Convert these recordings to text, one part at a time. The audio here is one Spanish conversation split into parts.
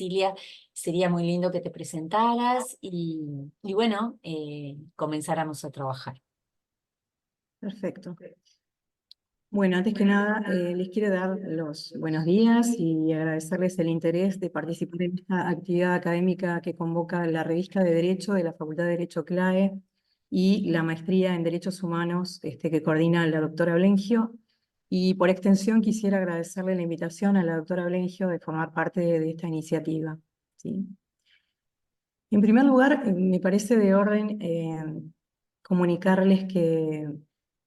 Cecilia, sería muy lindo que te presentaras y bueno, comenzáramos a trabajar. Perfecto. Bueno, antes que nada, les quiero dar los buenos días y agradecerles el interés de participar en esta actividad académica que convoca la Revista de Derecho de la Facultad de Derecho CLAE y la Maestría en Derechos Humanos que coordina la doctora Blengio. Y por extensión quisiera agradecerle la invitación a la doctora Blengio de formar parte de esta iniciativa, ¿sí? En primer lugar, me parece de orden comunicarles que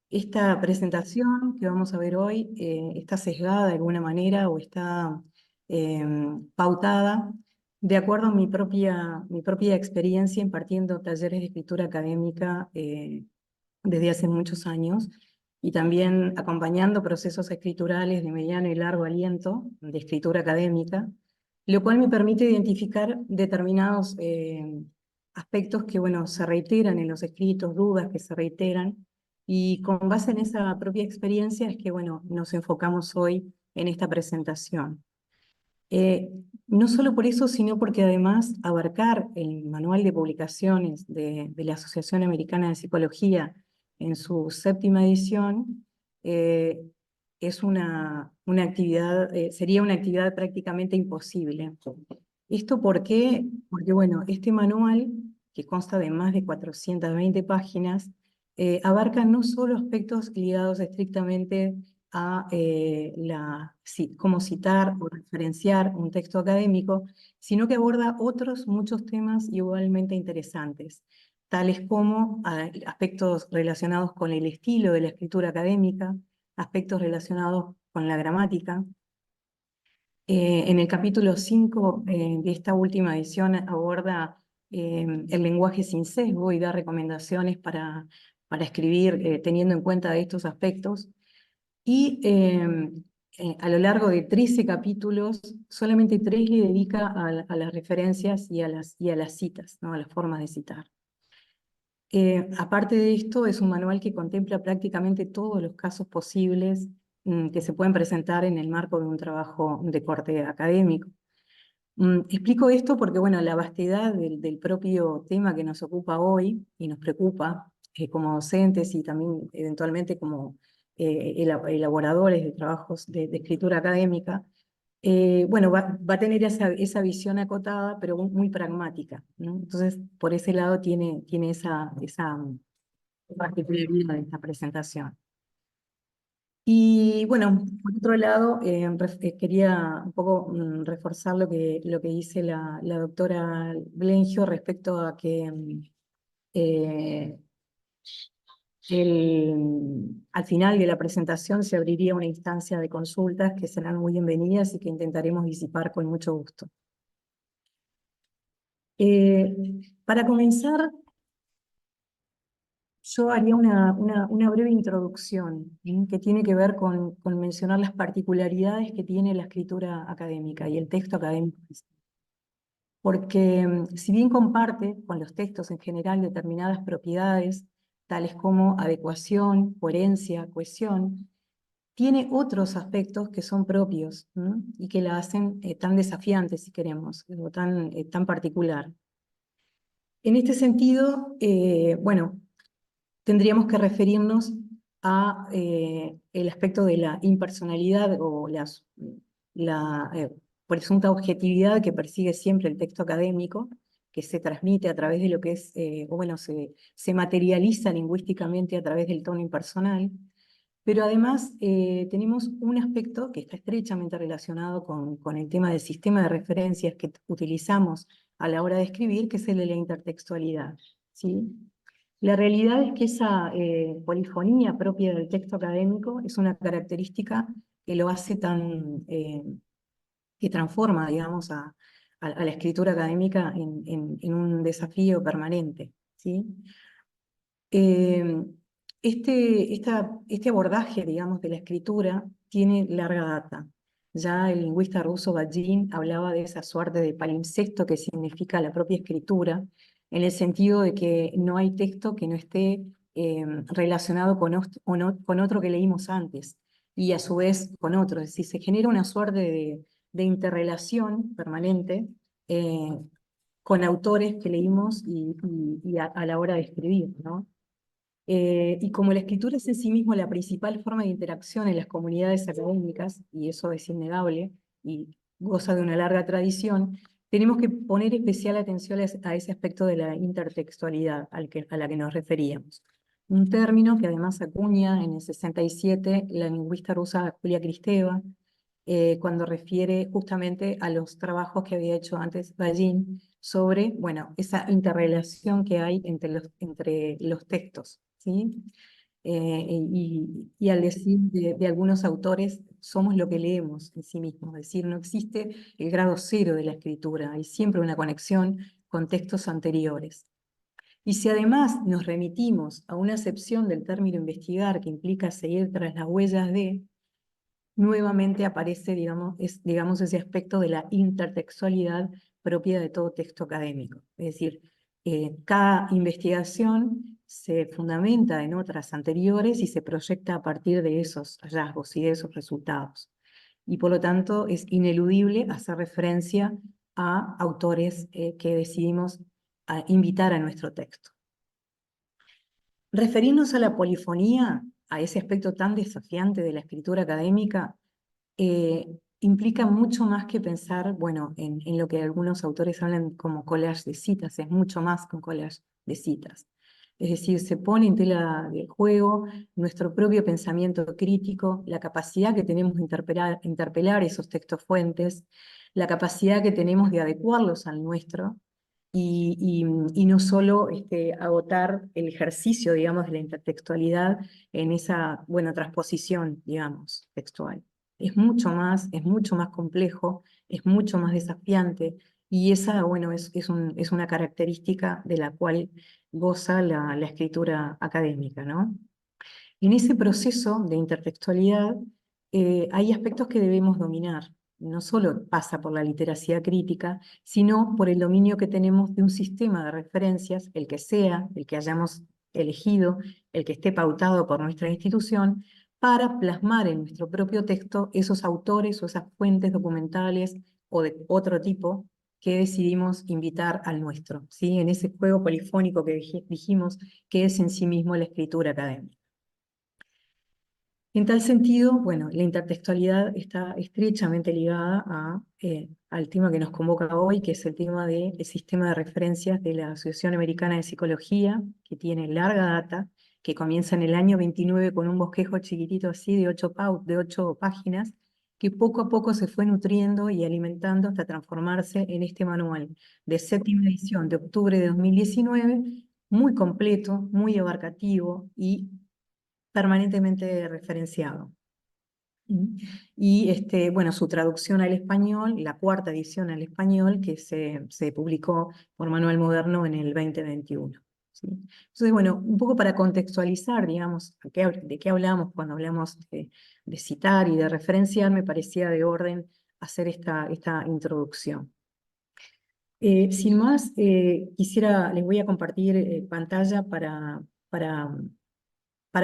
esta presentación que vamos a ver hoy está sesgada de alguna manera o está eh, pautada de acuerdo a mi propia experiencia impartiendo talleres de escritura académica desde hace muchos años y también acompañando procesos escriturales de mediano y largo aliento de escritura académica, lo cual me permite identificar determinados aspectos que, bueno, se reiteran en los escritos, dudas que se reiteran, y con base en esa propia experiencia es que, bueno, nos enfocamos hoy en esta presentación. Eh, no solo por eso, sino porque además abarcar el manual de publicaciones de la Asociación Americana de Psicología en su 7ª edición es una actividad, sería una actividad prácticamente imposible. ¿Esto por qué? Porque, bueno, este manual, que consta de más de 420 páginas, abarca no solo aspectos ligados estrictamente a cómo citar o referenciar un texto académico, sino que aborda otros muchos temas igualmente interesantes, tales como aspectos relacionados con el estilo de la escritura académica, aspectos relacionados con la gramática. En el capítulo 5 de esta última edición aborda el lenguaje sin sesgo y da recomendaciones para escribir teniendo en cuenta estos aspectos. Y a lo largo de 13 capítulos, solamente 3 le dedica a las referencias y a las citas, ¿no? A las formas de citar. Aparte de esto, es un manual que contempla prácticamente todos los casos posibles que se pueden presentar en el marco de un trabajo de corte académico. Explico esto porque, bueno, la vastedad del propio tema que nos ocupa hoy y nos preocupa como docentes y también eventualmente como elaboradores de trabajos de escritura académica, bueno, va a tener esa visión acotada, pero muy pragmática, ¿no? Entonces, por ese lado tiene esa particularidad de esta presentación. Y bueno, por otro lado, quería un poco reforzar lo que dice la doctora Blengio respecto a que eh, al final de la presentación se abriría una instancia de consultas que serán muy bienvenidas y que intentaremos disipar con mucho gusto. Para comenzar, yo haría una breve introducción, ¿sí? Que tiene que ver con mencionar las particularidades que tiene la escritura académica y el texto académico. Porque si bien comparte con los textos en general determinadas propiedades, tales como adecuación, coherencia, cohesión, tiene otros aspectos que son propios, ¿no? Y que la hacen tan desafiante, si queremos, o tan particular. En este sentido, bueno, tendríamos que referirnos a el aspecto de la impersonalidad o la presunta objetividad que persigue siempre el texto académico, que se transmite a través de lo que es, o bueno, se materializa lingüísticamente a través del tono impersonal, pero además tenemos un aspecto que está estrechamente relacionado con el tema del sistema de referencias que utilizamos a la hora de escribir, que es el de la intertextualidad, ¿sí? La realidad es que esa polifonía propia del texto académico es una característica que lo hace que transforma, digamos, a la escritura académica en un desafío permanente, ¿sí? Este abordaje, digamos, de la escritura tiene larga data. Ya el lingüista ruso Bajin hablaba de esa suerte de palimpsesto que significa la propia escritura, en el sentido de que no hay texto que no esté relacionado con otro que leímos antes, y a su vez con otro. Es decir, se genera una suerte de interrelación permanente eh, con autores que leímos y a la hora de escribir, ¿no? Y como la escritura es en sí mismo la principal forma de interacción en las comunidades académicas, y eso es innegable, y goza de una larga tradición, tenemos que poner especial atención a ese aspecto de la intertextualidad a la que nos referíamos. Un término que además acuña en el 67 la lingüista rusa Julia Kristeva, cuando refiere justamente a los trabajos que había hecho antes Ballín sobre, bueno, esa interrelación que hay entre los textos, ¿sí? Y al decir de algunos autores, somos lo que leemos en sí mismos, es decir, no existe el grado cero de la escritura, hay siempre una conexión con textos anteriores. Y si además nos remitimos a una acepción del término investigar, que implica seguir tras las huellas de, nuevamente aparece, digamos, ese aspecto de la intertextualidad propia de todo texto académico. Es decir, cada investigación se fundamenta en otras anteriores y se proyecta a partir de esos hallazgos y de esos resultados. Y por lo tanto es ineludible hacer referencia a autores que decidimos invitar a nuestro texto. Referirnos a la polifonía, a ese aspecto tan desafiante de la escritura académica, implica mucho más que pensar, bueno, en lo que algunos autores hablan como collage de citas, es mucho más que un collage de citas. Es decir, se pone en tela de juego nuestro propio pensamiento crítico, la capacidad que tenemos de interpelar esos textos fuentes, la capacidad que tenemos de adecuarlos al nuestro, y no solo agotar el ejercicio, digamos, de la intertextualidad en esa, bueno, transposición, digamos, textual. Es mucho más complejo, es mucho más desafiante, y esa, bueno, es una característica de la cual goza la escritura académica, ¿no? En ese proceso de intertextualidad hay aspectos que debemos dominar. No solo pasa por la literacia crítica, sino por el dominio que tenemos de un sistema de referencias, el que sea, el que hayamos elegido, el que esté pautado por nuestra institución, para plasmar en nuestro propio texto esos autores o esas fuentes documentales o de otro tipo que decidimos invitar al nuestro, ¿sí? En ese juego polifónico que dijimos que es en sí mismo la escritura académica. En tal sentido, bueno, la intertextualidad está estrechamente ligada al tema que nos convoca hoy, que es el tema del sistema de referencias de la Asociación Americana de Psicología, que tiene larga data, que comienza en el año 29 con un bosquejo chiquitito así de 8 páginas, que poco a poco se fue nutriendo y alimentando hasta transformarse en este manual de séptima edición de octubre de 2019, muy completo, muy abarcativo y permanentemente referenciado. Y bueno, su traducción al español, la cuarta edición al español, que se publicó por Manual Moderno en el 2021. ¿Sí? Entonces, bueno, un poco para contextualizar, digamos, de qué hablamos cuando hablamos de citar y de referenciar, me parecía de orden hacer esta introducción. Sin más, les voy a compartir pantalla para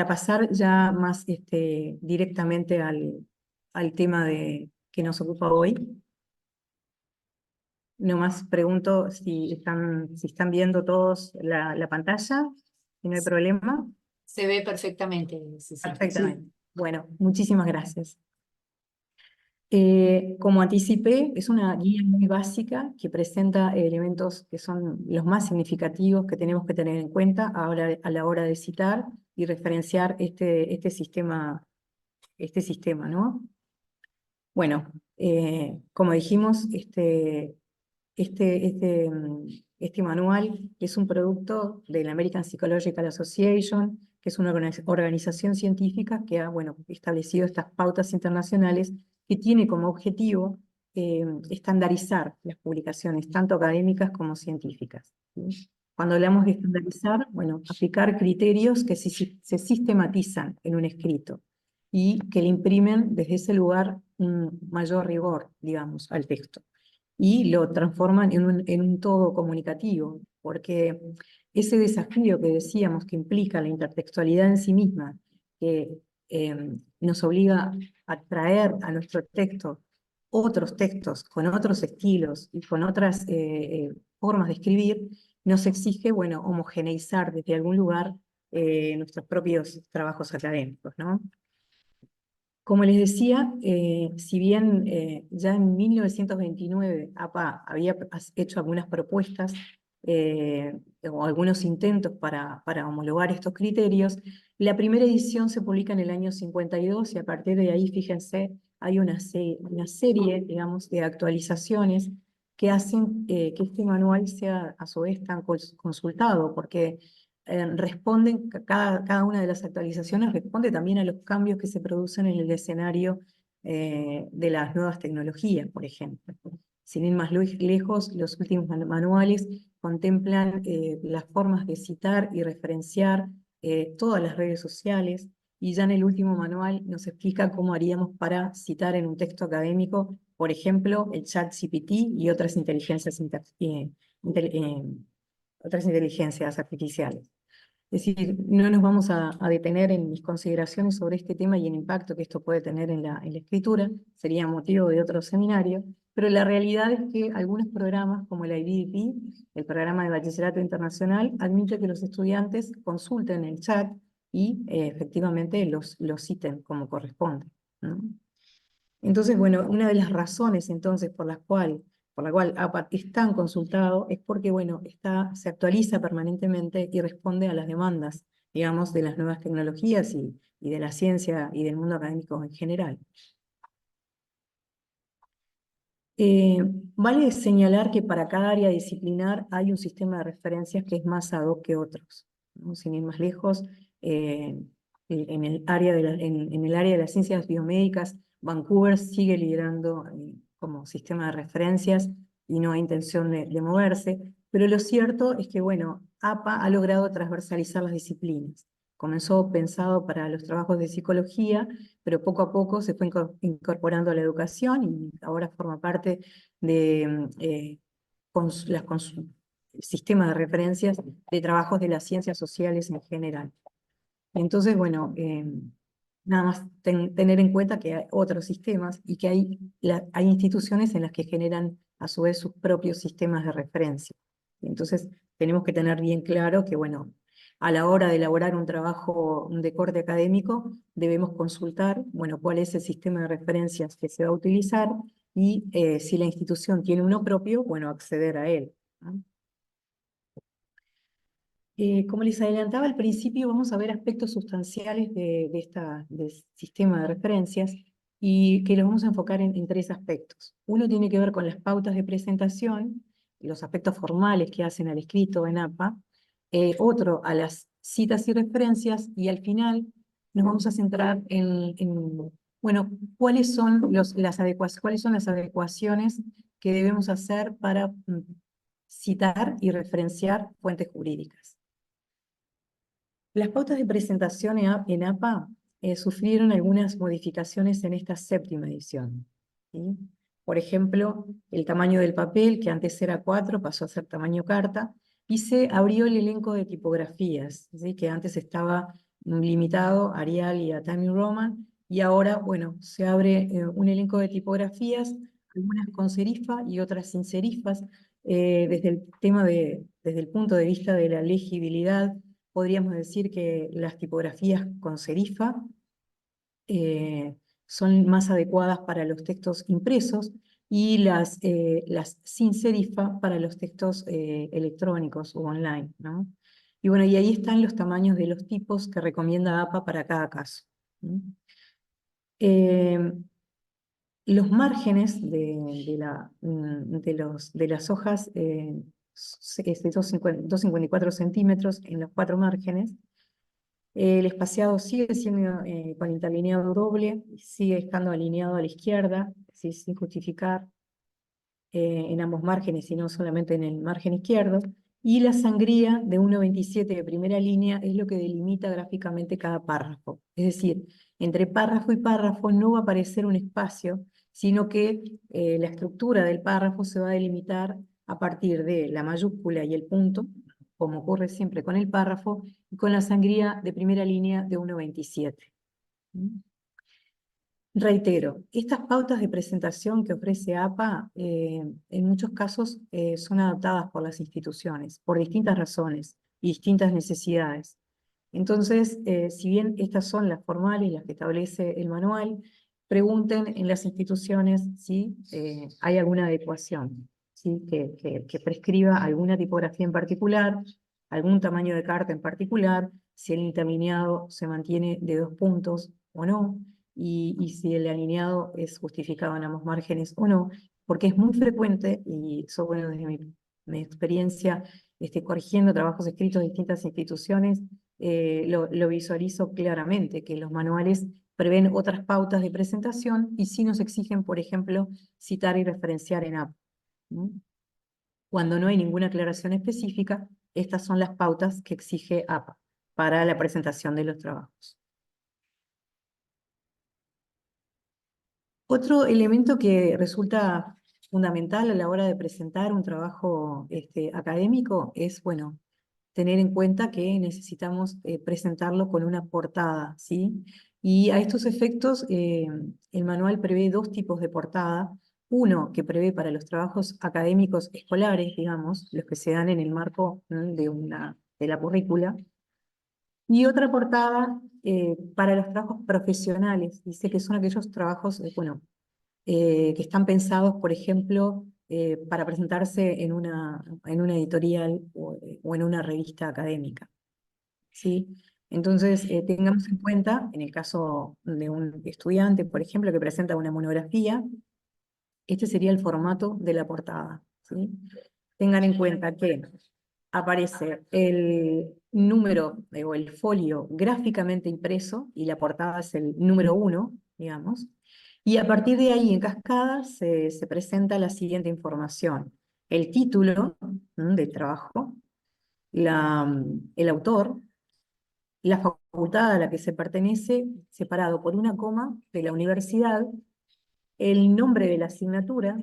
pasar ya más directamente al tema que nos ocupa hoy. Nomás pregunto si están viendo todos la pantalla, si no hay problema. Se ve perfectamente, Cecilia. Perfectamente. Bueno, muchísimas gracias. Como anticipé, es una guía muy básica que presenta elementos que son los más significativos que tenemos que tener en cuenta a la hora de citar y referenciar este sistema, ¿no? Bueno, como dijimos, este manual es un producto de la American Psychological Association, que es una organización científica que ha, bueno, establecido estas pautas internacionales que tiene como objetivo estandarizar las publicaciones, tanto académicas como científicas, ¿sí? Cuando hablamos de estandarizar, bueno, aplicar criterios que se sistematizan en un escrito y que le imprimen desde ese lugar un mayor rigor, digamos, al texto. Y lo transforman en un todo comunicativo, porque ese desafío que decíamos que implica la intertextualidad en sí misma, que nos obliga a traer a nuestro texto otros textos, con otros estilos y con otras formas de escribir, nos exige, bueno, homogeneizar desde algún lugar nuestros propios trabajos académicos, ¿no? Como les decía, si bien ya en 1929 APA había hecho algunas propuestas o algunos intentos para homologar estos criterios, la primera edición se publica en el año 52 y a partir de ahí, fíjense, hay una serie, digamos, de actualizaciones que hacen que este manual sea a su vez tan consultado, porque responden, cada una de las actualizaciones responde también a los cambios que se producen en el escenario de las nuevas tecnologías, por ejemplo. Sin ir más lejos, los últimos manuales contemplan las formas de citar y referenciar todas las redes sociales, y ya en el último manual nos explica cómo haríamos para citar en un texto académico, por ejemplo, el ChatGPT y otras otras inteligencias artificiales. Es decir, no nos vamos a detener en mis consideraciones sobre este tema y el impacto que esto puede tener en la escritura, sería motivo de otro seminario, pero la realidad es que algunos programas como el IBDP, el programa de bachillerato internacional, admite que los estudiantes consulten el chat y efectivamente los citen como corresponde, ¿no? Entonces, bueno, una de las razones entonces por la cual APA es tan consultado es porque, bueno, se actualiza permanentemente y responde a las demandas, digamos, de las nuevas tecnologías y de la ciencia y del mundo académico en general. Eh, Vale señalar que para cada área disciplinar hay un sistema de referencias que es más ad hoc que otros, ¿no? Sin ir más lejos, en el área en el área de las ciencias biomédicas, Vancouver sigue liderando como sistema de referencias y no hay intención de moverse, pero lo cierto es que, bueno, APA ha logrado transversalizar las disciplinas. Comenzó pensado para los trabajos de psicología, pero poco a poco se fue incorporando a la educación y ahora forma parte de sistemas de referencias de trabajos de las ciencias sociales en general. Entonces, bueno, nada más tener en cuenta que hay otros sistemas y que hay instituciones en las que generan a su vez sus propios sistemas de referencia. Entonces, tenemos que tener bien claro que, bueno, a la hora de elaborar un trabajo de corte académico, debemos consultar, bueno, cuál es el sistema de referencias que se va a utilizar y si la institución tiene uno propio, bueno, acceder a él, ¿no? Como les adelantaba al principio, vamos a ver aspectos sustanciales del sistema de referencias y que los vamos a enfocar en tres aspectos. Uno tiene que ver con las pautas de presentación, los aspectos formales que hacen al escrito en APA, otro a las citas y referencias, y al final nos vamos a centrar bueno, cuáles son cuáles son las adecuaciones que debemos hacer para citar y referenciar fuentes jurídicas. Las pautas de presentación en APA sufrieron algunas modificaciones en esta séptima edición, ¿sí? Por ejemplo, el tamaño del papel, que antes era 4, pasó a ser tamaño carta, y se abrió el elenco de tipografías, ¿sí? Que antes estaba limitado a Arial y a Times Roman, y ahora, bueno, se abre un elenco de tipografías, algunas con serifa y otras sin serifas, desde el punto de vista de la legibilidad. Podríamos decir que las tipografías con serifa son más adecuadas para los textos impresos y las sin serifa para los textos electrónicos o online, ¿no? Y bueno, y ahí están los tamaños de los tipos que recomienda APA para cada caso, ¿no? Los márgenes de las hojas es de 2,54 centímetros en los 4 márgenes. El espaciado sigue siendo con interlineado doble, sigue estando alineado a la izquierda, ¿sí? Sin justificar en ambos márgenes, y no solamente en el margen izquierdo. Y la sangría de 1,27 de primera línea es lo que delimita gráficamente cada párrafo. Es decir, entre párrafo y párrafo no va a aparecer un espacio, sino que la estructura del párrafo se va a delimitar a partir de la mayúscula y el punto, como ocurre siempre con el párrafo, y con la sangría de primera línea de 1,27. Reitero, estas pautas de presentación que ofrece APA en muchos casos son adoptadas por las instituciones por distintas razones y distintas necesidades. Entonces, si bien estas son las formales, las que establece el manual, pregunten en las instituciones si hay alguna adecuación, ¿sí? Que prescriba alguna tipografía en particular, algún tamaño de carta en particular, si el interlineado se mantiene de 2 puntos o no, y si el alineado es justificado en ambos márgenes o no, porque es muy frecuente, y eso bueno, desde mi experiencia corrigiendo trabajos escritos de distintas instituciones, lo visualizo claramente, que los manuales prevén otras pautas de presentación y sí nos exigen, por ejemplo, citar y referenciar en APA. ¿No? Cuando no hay ninguna aclaración específica, estas son las pautas que exige APA para la presentación de los trabajos. Otro elemento que resulta fundamental a la hora de presentar un trabajo académico es, bueno, tener en cuenta que necesitamos presentarlo con una portada, ¿sí? Y a estos efectos, el manual prevé 2 tipos de portada. Uno que prevé para los trabajos académicos escolares, digamos, los que se dan en el marco de la currícula, y otra portada para los trabajos profesionales. Dice que son aquellos trabajos, que están pensados, por ejemplo, para presentarse en una editorial o en una revista académica. ¿Sí? Entonces, tengamos en cuenta, en el caso de un estudiante, por ejemplo, que presenta una monografía, este sería el formato de la portada. ¿Sí? Tengan en cuenta que aparece el número o el folio gráficamente impreso, y la portada es el número 1, digamos, y a partir de ahí, en cascada, se presenta la siguiente información. El título del trabajo, el autor, la facultad a la que se pertenece, separado por una coma, de la universidad, el nombre de la asignatura,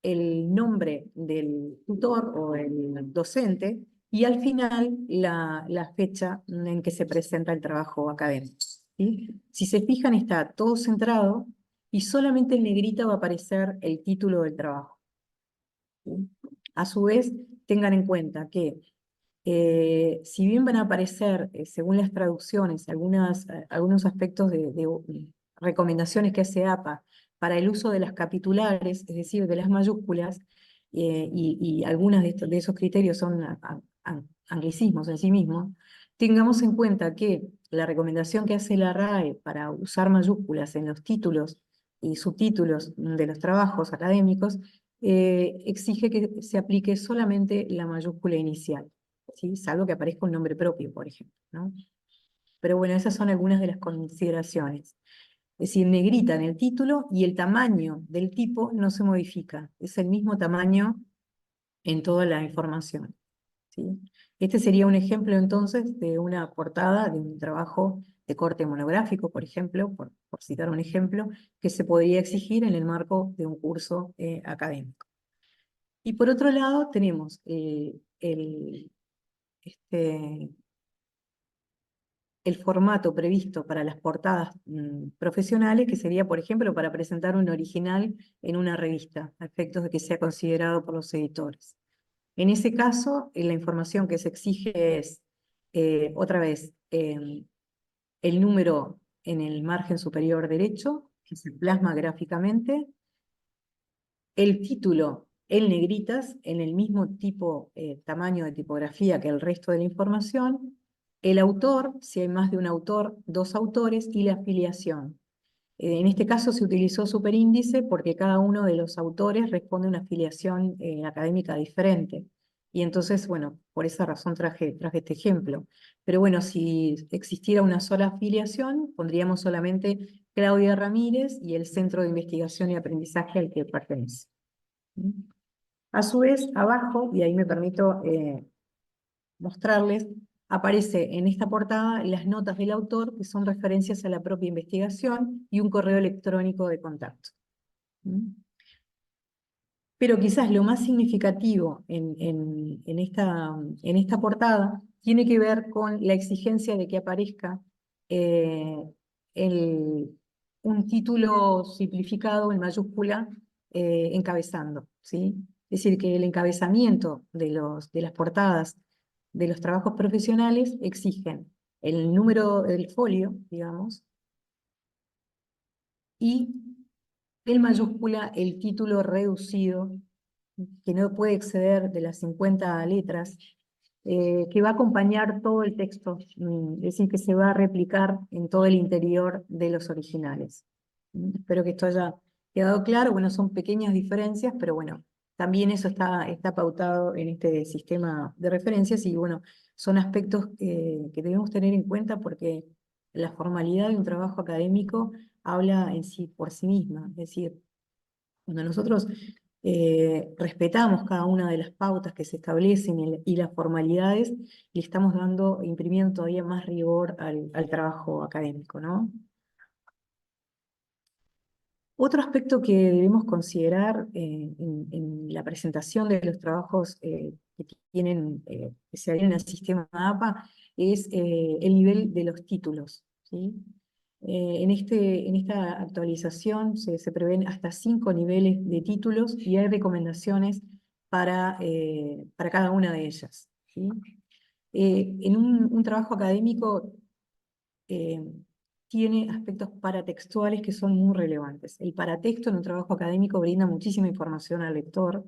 el nombre del tutor o el docente, y al final la fecha en que se presenta el trabajo académico. ¿Sí? Si se fijan, está todo centrado y solamente en negrita va a aparecer el título del trabajo. ¿Sí? A su vez, tengan en cuenta que si bien van a aparecer, según las traducciones, algunos aspectos de recomendaciones que hace APA para el uso de las capitulares, es decir, de las mayúsculas, y algunos de esos criterios son anglicismos en sí mismos, tengamos en cuenta que la recomendación que hace la RAE para usar mayúsculas en los títulos y subtítulos de los trabajos académicos exige que se aplique solamente la mayúscula inicial. ¿Sí? Salvo que aparezca un nombre propio, por ejemplo, ¿no? Pero bueno, esas son algunas de las consideraciones. Es decir, negrita en el título y el tamaño del tipo no se modifica, es el mismo tamaño en toda la información. ¿Sí? Este sería un ejemplo entonces de una portada de un trabajo de corte monográfico, por ejemplo, por citar un ejemplo, que se podría exigir en el marco de un curso académico. Y por otro lado tenemos este, el formato previsto para las portadas profesionales, que sería, por ejemplo, para presentar un original en una revista, a efectos de que sea considerado por los editores. En ese caso, la información que se exige es, otra vez, el número en el margen superior derecho, que se plasma gráficamente, el título en negritas, en el mismo tipo, tamaño de tipografía que el resto de la información, el autor, si hay más de un autor, 2 autores, y la afiliación. En este caso se utilizó superíndice porque cada uno de los autores responde a una afiliación académica diferente. Y entonces, bueno, por esa razón traje este ejemplo. Pero bueno, si existiera una sola afiliación, pondríamos solamente Claudia Ramírez y el Centro de Investigación y Aprendizaje al que pertenece. A su vez, abajo, y ahí me permito mostrarles, aparece en esta portada las notas del autor, que son referencias a la propia investigación, y un correo electrónico de contacto. Pero quizás lo más significativo en esta portada tiene que ver con la exigencia de que aparezca el un título simplificado en mayúscula encabezando, ¿sí? Es decir, que el encabezamiento de las portadas de los trabajos profesionales exigen el número del folio, digamos, y en mayúscula el título reducido, que no puede exceder de las 50 letras, que va a acompañar todo el texto, es decir, que se va a replicar en todo el interior de los originales. Espero que esto haya quedado claro. Bueno, son pequeñas diferencias, pero bueno, también eso está pautado en este sistema de referencias y bueno, son aspectos que debemos tener en cuenta porque la formalidad de un trabajo académico habla en sí por sí misma. Es decir, cuando nosotros respetamos cada una de las pautas que se establecen y las formalidades, le estamos imprimiendo todavía más rigor al trabajo académico, ¿no? Otro aspecto que debemos considerar en la presentación de los trabajos que se adhieren al sistema APA es el nivel de los títulos, ¿sí? En esta actualización se prevén hasta 5 niveles de títulos y hay recomendaciones para cada una de ellas, ¿sí? En un trabajo académico eh, tiene aspectos paratextuales que son muy relevantes. El paratexto en un trabajo académico brinda muchísima información al lector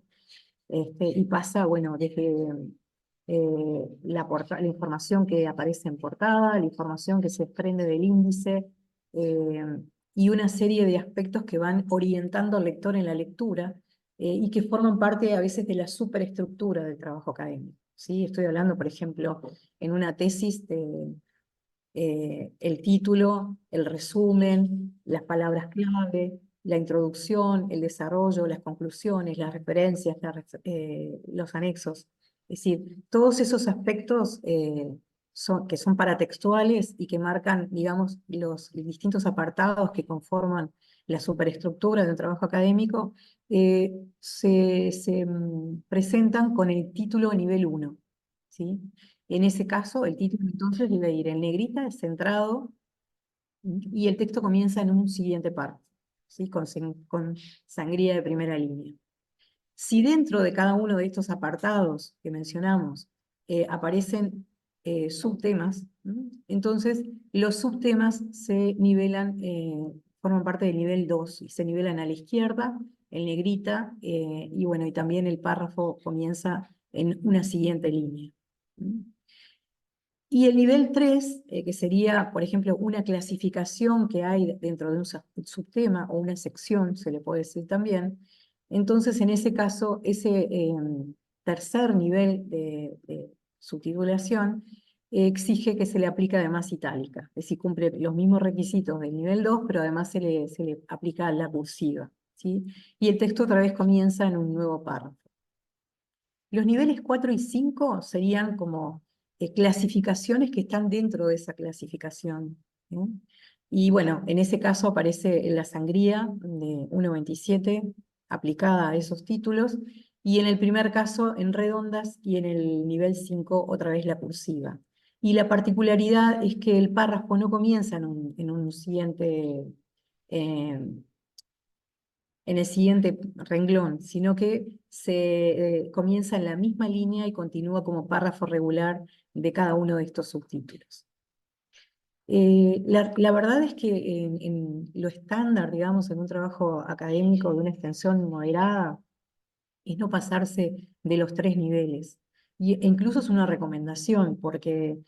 y pasa, bueno, desde la información que aparece en portada, la información que se desprende del índice eh, y una serie de aspectos que van orientando al lector en la lectura y que forman parte a veces de la superestructura del trabajo académico. ¿Sí? Estoy hablando, por ejemplo, en una tesis de el título, el resumen, las palabras clave, la introducción, el desarrollo, las conclusiones, las referencias, los anexos. Es decir, todos esos aspectos que son paratextuales y que marcan, digamos, los distintos apartados que conforman la superestructura de un trabajo académico, se presentan con el título nivel 1. ¿Sí? En ese caso, el título entonces debe ir en negrita, centrado, y el texto comienza en un siguiente párrafo, ¿sí? Con sangría de primera línea. Si dentro de cada uno de estos apartados que mencionamos aparecen subtemas, entonces los subtemas se nivelan, forman parte del nivel 2 y se nivelan a la izquierda, en negrita, y bueno, y también el párrafo comienza en una siguiente línea. Y el nivel 3, que sería, por ejemplo, una clasificación que hay dentro de un subtema o una sección, se le puede decir también, entonces en ese caso, ese tercer nivel de subtitulación exige que se le aplique además itálica, es decir, cumple los mismos requisitos del nivel 2, pero además se le aplica la cursiva, ¿sí? Y el texto otra vez comienza en un nuevo párrafo. Los niveles 4 y 5 serían como clasificaciones que están dentro de esa clasificación, ¿no? Y bueno, en ese caso aparece la sangría de 1.27 aplicada a esos títulos, y en el primer caso en redondas, y en el nivel 5 otra vez la cursiva. Y la particularidad es que el párrafo no comienza en un siguiente eh, en el siguiente renglón, sino que se comienza en la misma línea y continúa como párrafo regular de cada uno de estos subtítulos. La verdad es que en lo estándar, digamos, en un trabajo académico de una extensión moderada, es no pasarse de los 3 niveles. E incluso es una recomendación, porque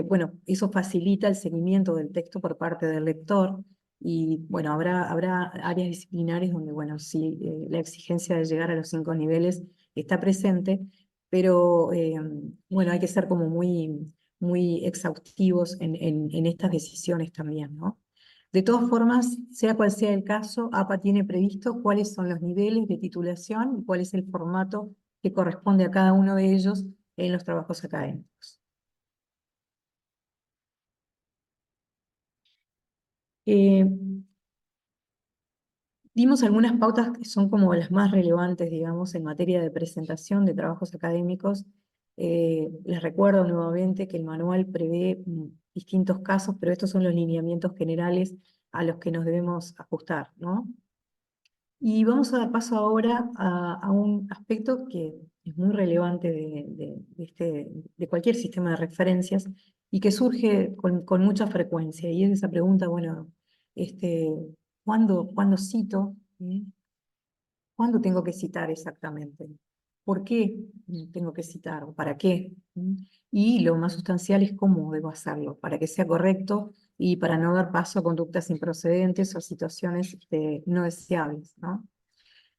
bueno, eso facilita el seguimiento del texto por parte del lector, y bueno, habrá áreas disciplinares donde, bueno, sí, la exigencia de llegar a los 5 niveles está presente, pero bueno, hay que ser como muy exhaustivos en estas decisiones también, ¿no? De todas formas, sea cual sea el caso, APA tiene previsto cuáles son los niveles de titulación y cuál es el formato que corresponde a cada uno de ellos en los trabajos académicos. Eh, Dimos algunas pautas que son como las más relevantes, digamos, en materia de presentación de trabajos académicos. Les recuerdo nuevamente que el manual prevé distintos casos, pero estos son los lineamientos generales a los que nos debemos ajustar, ¿no? Y vamos a dar paso ahora a un aspecto que es muy relevante de cualquier sistema de referencias y que surge con mucha frecuencia, y es esa pregunta, bueno, este, ¿cuándo cito? ¿Cuándo tengo que citar exactamente? ¿Por qué tengo que citar? ¿O para qué? Y lo más sustancial es cómo debo hacerlo, para que sea correcto y para no dar paso a conductas improcedentes o a situaciones no deseables, ¿no?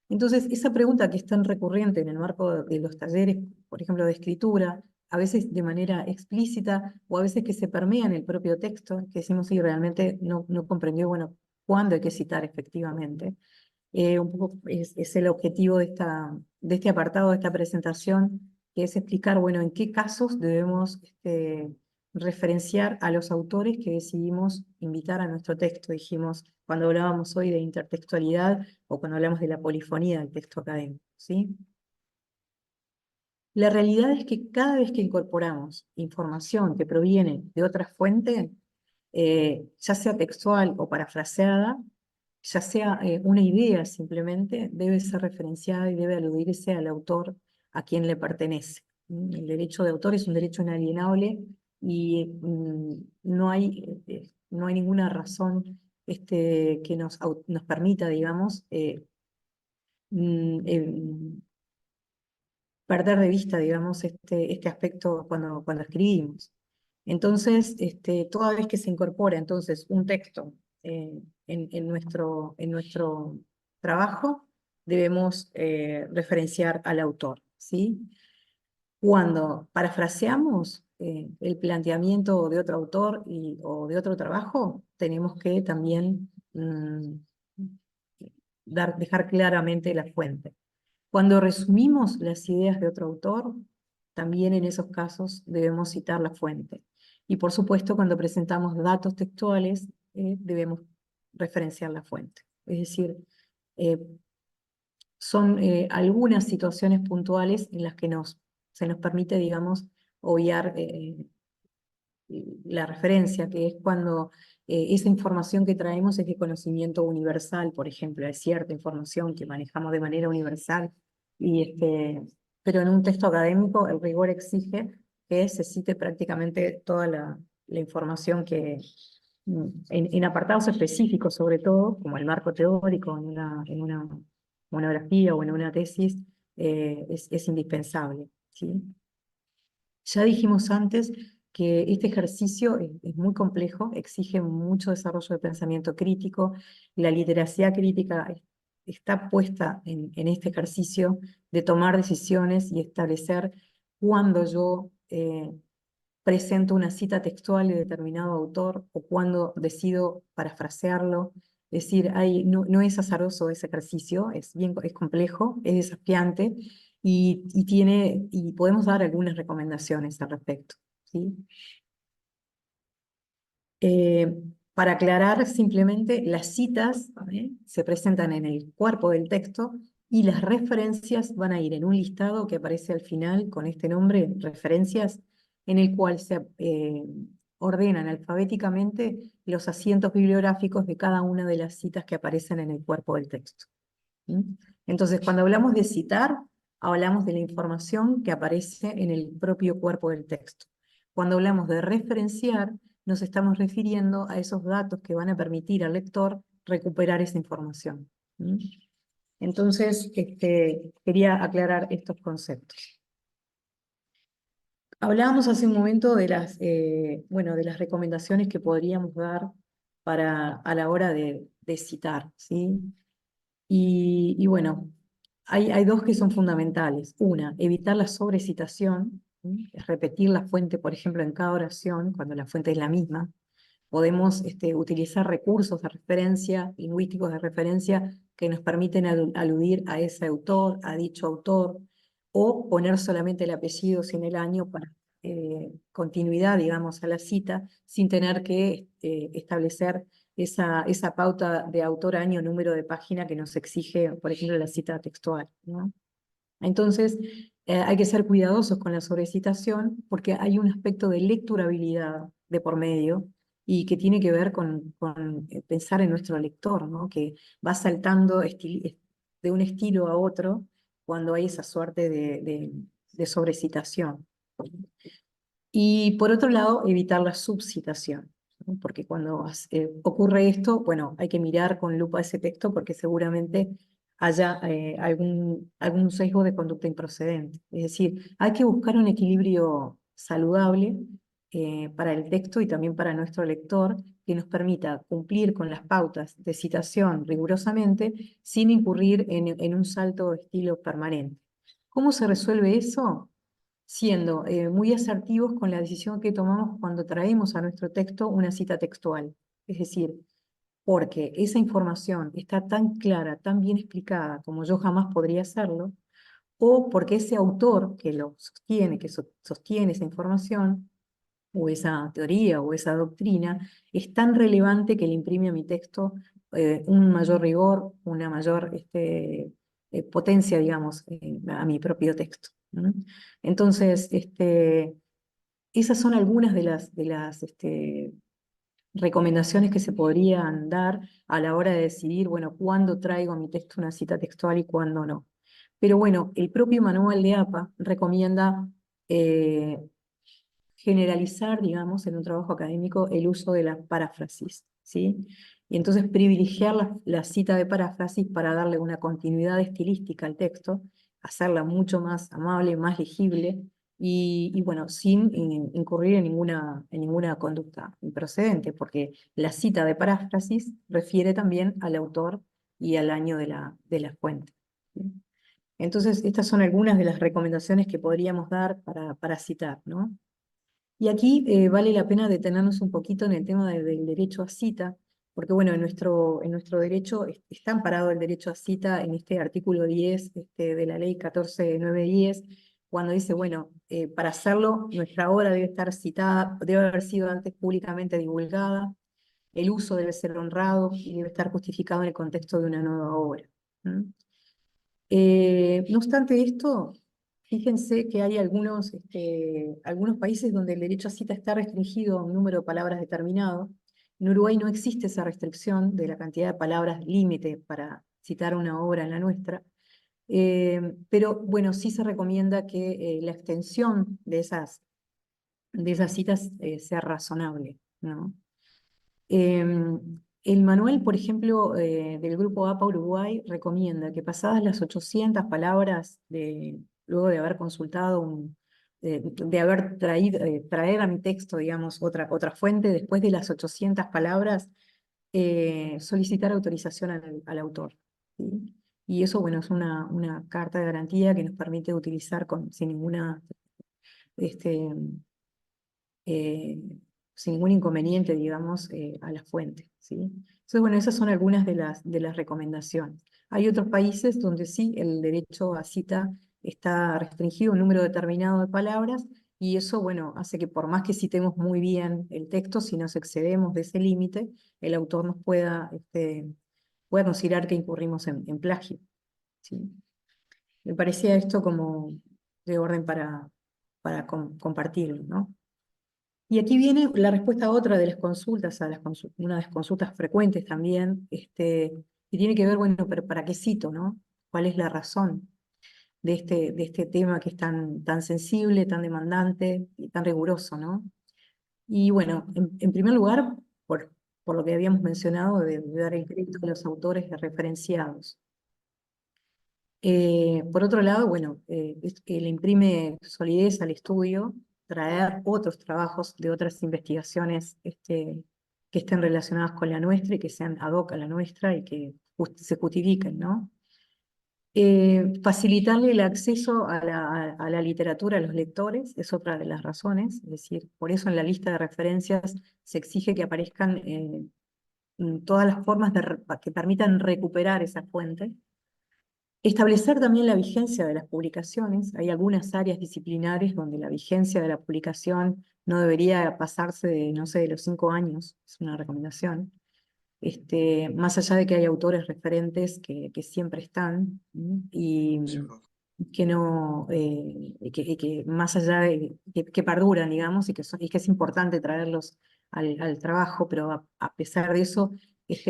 Entonces, esa pregunta que es tan recurrente en el marco de los talleres, por ejemplo, de escritura, a veces de manera explícita o a veces que se permea en el propio texto, que decimos, sí, realmente no comprendió, bueno, cuándo hay que citar efectivamente. Un poco es el objetivo de este apartado, de esta presentación, que es explicar, bueno, en qué casos debemos referenciar a los autores que decidimos invitar a nuestro texto. Dijimos, cuando hablábamos hoy de intertextualidad o cuando hablamos de la polifonía del texto académico, ¿sí? La realidad es que cada vez que incorporamos información que proviene de otra fuente, ya sea textual o parafraseada, ya sea una idea simplemente, debe ser referenciada y debe aludirse al autor a quien le pertenece. El derecho de autor es un derecho inalienable y no hay ninguna razón que nos permita, digamos, mm, eh, perder de vista, digamos, este aspecto cuando escribimos. Entonces, toda vez que se incorpora entonces un texto en nuestro trabajo, debemos referenciar al autor, ¿sí? Cuando parafraseamos el planteamiento de otro autor o de otro trabajo, tenemos que también dejar claramente la fuente. Cuando resumimos las ideas de otro autor, también en esos casos debemos citar la fuente. Y por supuesto, cuando presentamos datos textuales, debemos referenciar la fuente. Es decir, eh, son algunas situaciones puntuales en las que se nos permite, digamos, obviar la referencia, que es cuando esa información que traemos es de conocimiento universal, por ejemplo, es cierta información que manejamos de manera universal, pero en un texto académico el rigor exige que se cite prácticamente toda la información en apartados específicos, sobre todo, como el marco teórico en una monografía o en una tesis, es indispensable, ¿sí? Ya dijimos antes que este ejercicio es muy complejo, exige mucho desarrollo de pensamiento crítico. La literacia crítica está puesta en este ejercicio de tomar decisiones y establecer cuándo yo presento una cita textual de determinado autor o cuándo decido parafrasearlo. Es decir, no es azaroso ese ejercicio, es complejo, es desafiante y podemos dar algunas recomendaciones al respecto, ¿sí? Eh, para aclarar simplemente, las citas se presentan en el cuerpo del texto y las referencias van a ir en un listado que aparece al final con este nombre, referencias, en el cual se ordenan alfabéticamente los asientos bibliográficos de cada una de las citas que aparecen en el cuerpo del texto. ¿Mm? Entonces, cuando hablamos de citar, hablamos de la información que aparece en el propio cuerpo del texto. Cuando hablamos de referenciar, nos estamos refiriendo a esos datos que van a permitir al lector recuperar esa información. ¿Mm? Entonces, quería aclarar estos conceptos. Hablábamos hace un momento de las recomendaciones que podríamos dar a la hora de citar, ¿sí? Y bueno, hay dos que son fundamentales. Una, evitar la sobrecitación, ¿sí? Repetir la fuente, por ejemplo, en cada oración, cuando la fuente es la misma. Podemos utilizar recursos de referencia, lingüísticos de referencia, que nos permiten aludir a ese autor, a dicho autor, o poner solamente el apellido sin el año para continuidad, digamos, a la cita, sin tener que establecer esa pauta de autor, año, número de página que nos exige, por ejemplo, la cita textual, ¿no? Entonces, hay que ser cuidadosos con la sobrecitación porque hay un aspecto de lecturabilidad de por medio y que tiene que ver con pensar en nuestro lector, ¿no? Que va saltando de un estilo a otro cuando hay esa suerte de sobrecitación. Y por otro lado, evitar la subcitación, ¿no? Porque cuando ocurre esto, bueno, hay que mirar con lupa ese texto porque seguramente haya algún sesgo de conducta improcedente. Es decir, hay que buscar un equilibrio saludable para el texto y también para nuestro lector que nos permita cumplir con las pautas de citación rigurosamente sin incurrir en un salto de estilo permanente. ¿Cómo se resuelve eso? Siendo muy asertivos con la decisión que tomamos cuando traemos a nuestro texto una cita textual. Es decir, porque esa información está tan clara, tan bien explicada como yo jamás podría hacerlo, o porque ese autor que lo sostiene, que sostiene esa información, o esa teoría, o esa doctrina, es tan relevante que le imprime a mi texto un mayor rigor, una mayor potencia, digamos, a mi propio texto. ¿No? Entonces, esas son algunas de las recomendaciones que se podrían dar a la hora de decidir, bueno, cuándo traigo a mi texto una cita textual y cuándo no. Pero bueno, el propio manual de APA recomienda eh, generalizar, digamos, en un trabajo académico el uso de la paráfrasis, ¿sí? Y entonces privilegiar la cita de paráfrasis para darle una continuidad estilística al texto, hacerla mucho más amable, más legible, y bueno, sin incurrir en ninguna conducta improcedente, porque la cita de paráfrasis refiere también al autor y al año de la fuente. ¿Sí? Entonces, estas son algunas de las recomendaciones que podríamos dar para citar, ¿no? Y aquí vale la pena detenernos un poquito en el tema del derecho a cita, porque bueno, en nuestro derecho está amparado el derecho a cita en este artículo 10 de la ley 14910, cuando dice, bueno, para hacerlo, nuestra obra debe estar citada, debe haber sido antes públicamente divulgada, el uso debe ser honrado y debe estar justificado en el contexto de una nueva obra. ¿Mm? No obstante esto, fíjense que hay algunos países donde el derecho a cita está restringido a un número de palabras determinado. En Uruguay no existe esa restricción de la cantidad de palabras límite para citar una obra en la nuestra. Pero bueno, sí se recomienda que la extensión de esas citas sea razonable, ¿no? El manual, por ejemplo, del grupo APA Uruguay recomienda que pasadas las 800 palabras, luego de haber consultado, de haber traer a mi texto, digamos, otra fuente, después de las 800 palabras, solicitar autorización al autor. ¿Sí? Y eso, bueno, es una carta de garantía que nos permite utilizar sin este, eh, sin ningún inconveniente, digamos, a la fuente, ¿sí? Entonces, bueno, esas son algunas de las recomendaciones. Hay otros países donde sí el derecho a cita está restringido a un número determinado de palabras, y eso, bueno, hace que por más que citemos muy bien el texto, si nos excedemos de ese límite, el autor nos pueda considerar que incurrimos en plagio, ¿sí? Me parecía esto como de orden para compartirlo, ¿no? Y aquí viene la respuesta a otra de las consultas, una de las consultas frecuentes también, y tiene que ver, bueno, pero ¿para qué cito, no? ¿Cuál es la razón de este tema que es tan sensible, tan demandante y tan riguroso, ¿no? Y bueno, en primer lugar, por lo que habíamos mencionado, de dar el crédito a los autores referenciados. Por otro lado, bueno, le imprime solidez al estudio traer otros trabajos de otras investigaciones que estén relacionadas con la nuestra y que sean ad hoc a la nuestra y que se justifiquen, ¿no? Facilitarle el acceso a la literatura a los lectores es otra de las razones, es decir, por eso en la lista de referencias se exige que aparezcan todas las formas que permitan recuperar esa fuente. Establecer también la vigencia de las publicaciones. Hay algunas áreas disciplinares donde la vigencia de la publicación no debería pasarse de, no sé, de los 5 años, es una recomendación. Más allá de que hay autores referentes que siempre están, ¿sí? Y que no, y que más allá de que perduran, digamos, y que es importante traerlos al trabajo, pero a pesar de eso,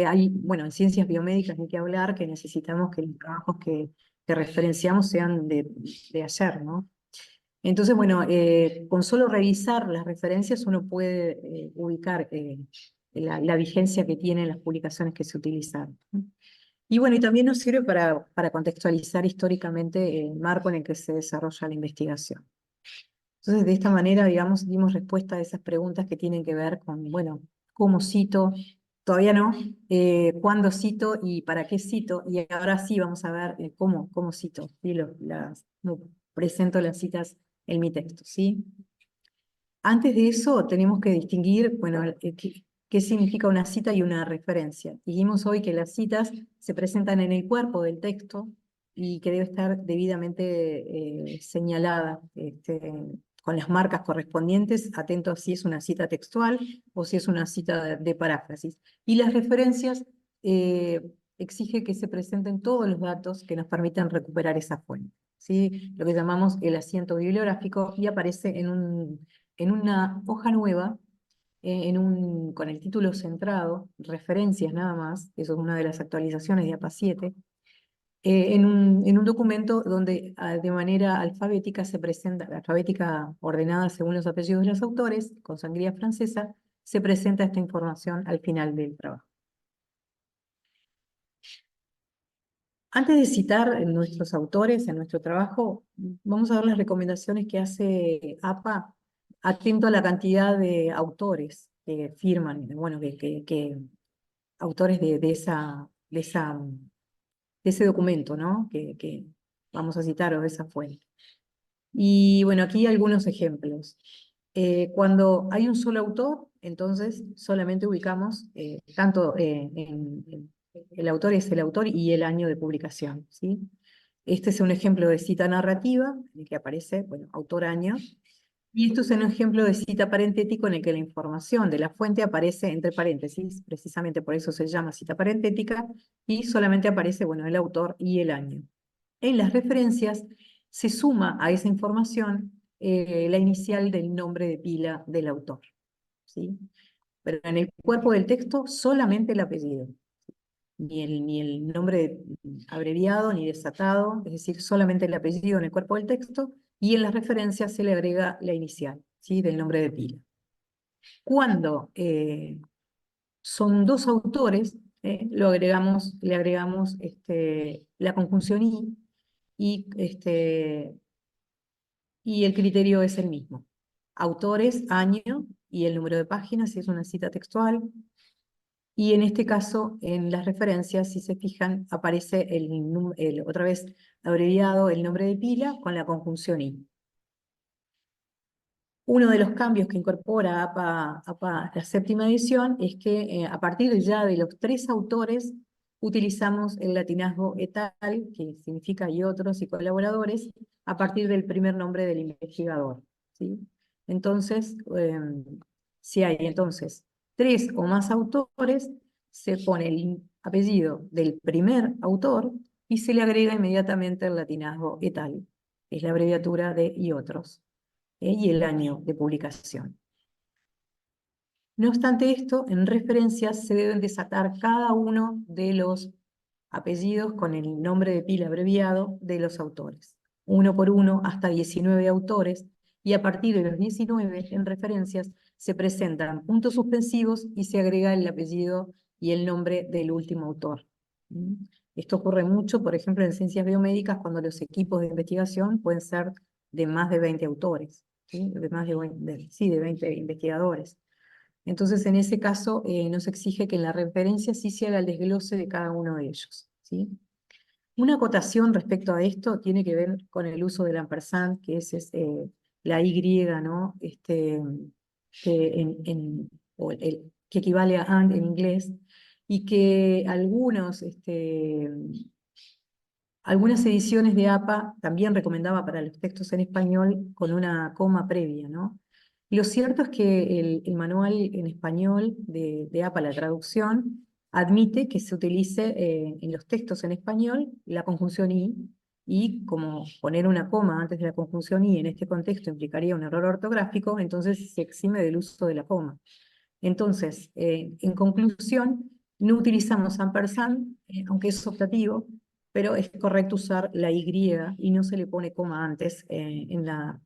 hay, bueno, en ciencias biomédicas ni que hablar, que necesitamos que los trabajos que referenciamos sean de ayer, ¿no? Entonces, bueno, con solo revisar las referencias uno puede ubicar la vigencia que tienen las publicaciones que se utilizaron. Y bueno, y también nos sirve para contextualizar históricamente el marco en el que se desarrolla la investigación. Entonces, de esta manera, digamos, dimos respuesta a esas preguntas que tienen que ver con, bueno, cómo cito, todavía no, cuándo cito y para qué cito, y ahora sí vamos a ver cómo cito, ¿sí? Cómo presento las citas en mi texto, ¿sí? Antes de eso, tenemos que distinguir, bueno, qué significa una cita y una referencia. Dijimos hoy que las citas se presentan en el cuerpo del texto y que debe estar debidamente señalada, con las marcas correspondientes, atento a si es una cita textual o si es una cita de paráfrasis. Y las referencias eh, exige que se presenten todos los datos que nos permitan recuperar esa fuente, ¿sí? Lo que llamamos el asiento bibliográfico, y aparece en una hoja nueva, con el título centrado, referencias nada más, eso es una de las actualizaciones de APA 7, en un documento donde de manera alfabética se presenta, alfabética ordenada según los apellidos de los autores, con sangría francesa, se presenta esta información al final del trabajo. Antes de citar nuestros autores en nuestro trabajo, vamos a ver las recomendaciones que hace APA, atento a la cantidad de autores que firman, bueno, autores de ese documento, ¿no? Que vamos a citar, o de esa fuente. Y bueno, aquí algunos ejemplos. Cuando hay un solo autor, entonces solamente ubicamos tanto el autor es el autor y el año de publicación, ¿sí? Este es un ejemplo de cita narrativa, en el que aparece, bueno, autor, año. Y esto es un ejemplo de cita parentético en el que la información de la fuente aparece entre paréntesis, precisamente por eso se llama cita parentética, y solamente aparece, bueno, el autor y el año. En las referencias se suma a esa información la inicial del nombre de pila del autor, ¿sí? Pero en el cuerpo del texto solamente el apellido, ni el nombre abreviado ni desatado, es decir, solamente el apellido en el cuerpo del texto, y en las referencias se le agrega la inicial, ¿sí? Del nombre de pila. Cuando son dos autores, le agregamos la conjunción y, y el criterio es el mismo. Autores, año y el número de páginas, si es una cita textual. Y en este caso, en las referencias, si se fijan, aparece otra vez abreviado el nombre de pila con la conjunción y. Uno de los cambios que incorpora APA la séptima edición es que a partir ya de los 3 autores utilizamos el latinazgo et al, que significa y otros y colaboradores, a partir del primer nombre del investigador, ¿sí? Entonces, si hay entonces 3 o más autores, se pone el apellido del primer autor y se le agrega inmediatamente el latinazgo et al, que es la abreviatura de y otros, y el año de publicación. No obstante esto, en referencias se deben desatar cada uno de los apellidos con el nombre de pila abreviado de los autores, uno por uno hasta 19 autores, y a partir de los 19 en referencias se presentan puntos suspensivos y se agrega el apellido y el nombre del último autor. Esto ocurre mucho, por ejemplo, en ciencias biomédicas, cuando los equipos de investigación pueden ser de más de 20 autores, ¿sí? De más de 20 investigadores. Entonces, en ese caso, nos exige que en la referencia sí se haga el desglose de cada uno de ellos, ¿sí? Una acotación respecto a esto tiene que ver con el uso del ampersand, que es la Y, ¿no? Que equivale a and en inglés, y que algunas ediciones de APA también recomendaba para los textos en español con una coma previa, ¿no? Lo cierto es que el manual en español de APA, la traducción, admite que se utilice en los textos en español la conjunción y como poner una coma antes de la conjunción y en este contexto implicaría un error ortográfico, entonces se exime del uso de la coma. Entonces, en conclusión, no utilizamos ampersand, aunque es optativo, pero es correcto usar la Y y no se le pone coma antes en la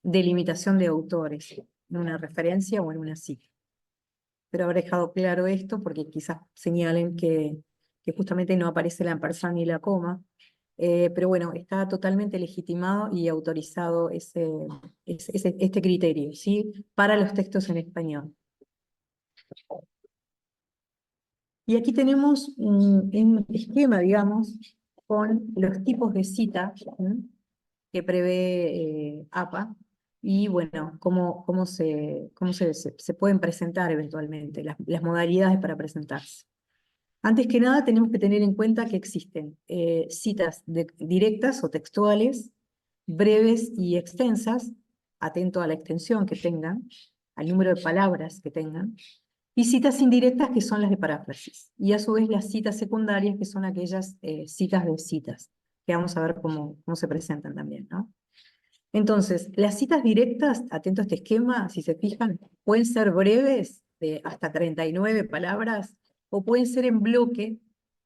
delimitación de autores, en una referencia o en una cita. Pero habré dejado claro esto porque quizás señalen que justamente no aparece la ampersand ni la coma, pero bueno, está totalmente legitimado y autorizado este criterio, ¿sí? Para los textos en español. Y aquí tenemos un esquema, digamos, con los tipos de cita, ¿sí?, que prevé APA, y bueno, cómo se pueden presentar eventualmente, las modalidades para presentarse. Antes que nada, tenemos que tener en cuenta que existen citas directas o textuales, breves y extensas, atento a la extensión que tengan, al número de palabras que tengan, y citas indirectas, que son las de paráfrasis, y a su vez las citas secundarias, que son aquellas citas de citas, que vamos a ver cómo se presentan también, ¿no? Entonces, las citas directas, atento a este esquema, si se fijan, pueden ser breves, de hasta 39 palabras, o pueden ser en bloque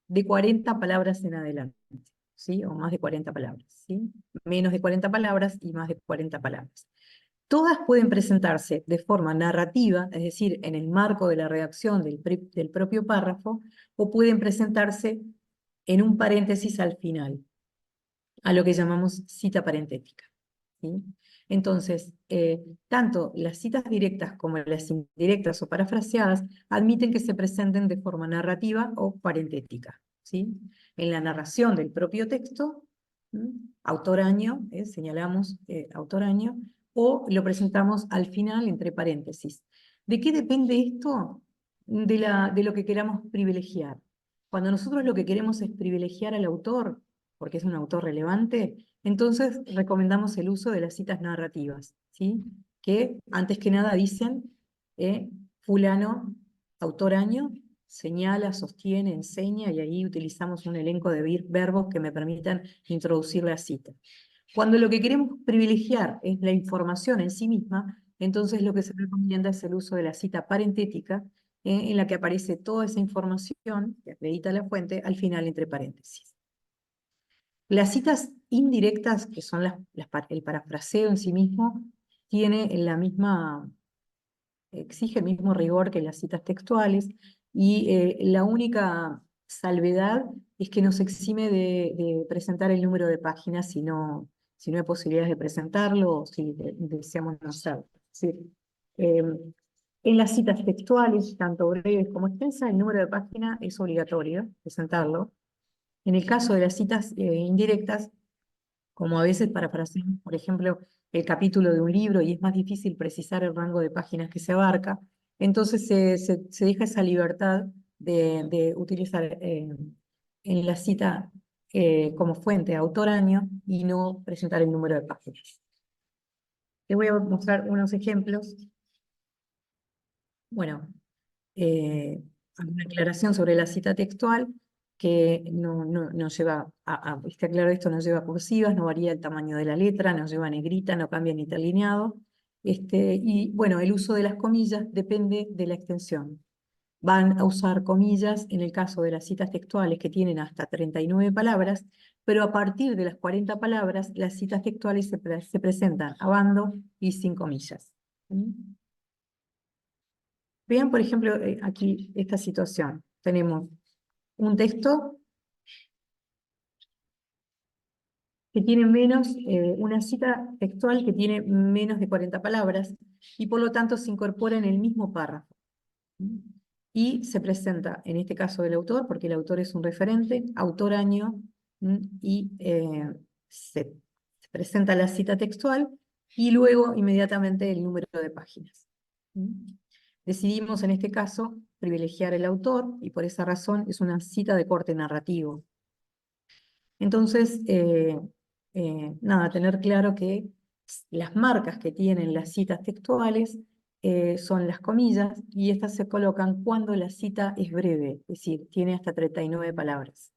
de 40 palabras en adelante, ¿sí? O más de 40 palabras, ¿sí? Menos de 40 palabras y más de 40 palabras. Todas pueden presentarse de forma narrativa, es decir, en el marco de la redacción del propio párrafo, o pueden presentarse en un paréntesis al final, a lo que llamamos cita parentética, ¿sí? Entonces, tanto las citas directas como las indirectas o parafraseadas admiten que se presenten de forma narrativa o parentética, ¿sí? En la narración del propio texto, autor año, señalamos autor año, o lo presentamos al final entre paréntesis. ¿De qué depende esto? De lo que queramos privilegiar. Cuando nosotros lo que queremos es privilegiar al autor, porque es un autor relevante, entonces recomendamos el uso de las citas narrativas, ¿sí? Que antes que nada dicen, fulano, autor año, señala, sostiene, enseña, y ahí utilizamos un elenco de verbos que me permitan introducir la cita. Cuando lo que queremos privilegiar es la información en sí misma, entonces lo que se recomienda es el uso de la cita parentética, en la que aparece toda esa información que acredita la fuente al final entre paréntesis. Las citas indirectas, que son el parafraseo en sí mismo, tiene exige el mismo rigor que las citas textuales, y la única salvedad es que nos exime de presentar el número de páginas si no hay posibilidades de presentarlo, o si deseamos no hacerlo. Es decir, en las citas textuales, tanto breves como extensas, el número de página es obligatorio presentarlo. En el caso de las citas indirectas, como a veces parafraseamos, por ejemplo, el capítulo de un libro y es más difícil precisar el rango de páginas que se abarca, entonces se deja esa libertad de utilizar en la cita como fuente autor año y no presentar el número de páginas. Les voy a mostrar unos ejemplos. Bueno, una aclaración sobre la cita textual, que no lleva, está claro, esto no lleva cursivas, no varía el tamaño de la letra, no lleva negrita, no cambia ni interlineado. Y bueno, el uso de las comillas depende de la extensión. Van a usar comillas en el caso de las citas textuales que tienen hasta 39 palabras, pero a partir de las 40 palabras, las citas textuales se presentan a bando y sin comillas. Vean, por ejemplo, aquí esta situación. Tenemos un texto que tiene una cita textual que tiene menos de 40 palabras, y por lo tanto se incorpora en el mismo párrafo. Y se presenta, en este caso del autor, porque el autor es un referente, autor año, y se presenta la cita textual y luego inmediatamente el número de páginas. Decidimos en este caso privilegiar el autor, y por esa razón es una cita de corte narrativo. Entonces, nada, tener claro que las marcas que tienen las citas textuales son las comillas, y estas se colocan cuando la cita es breve, es decir, tiene hasta 39 palabras.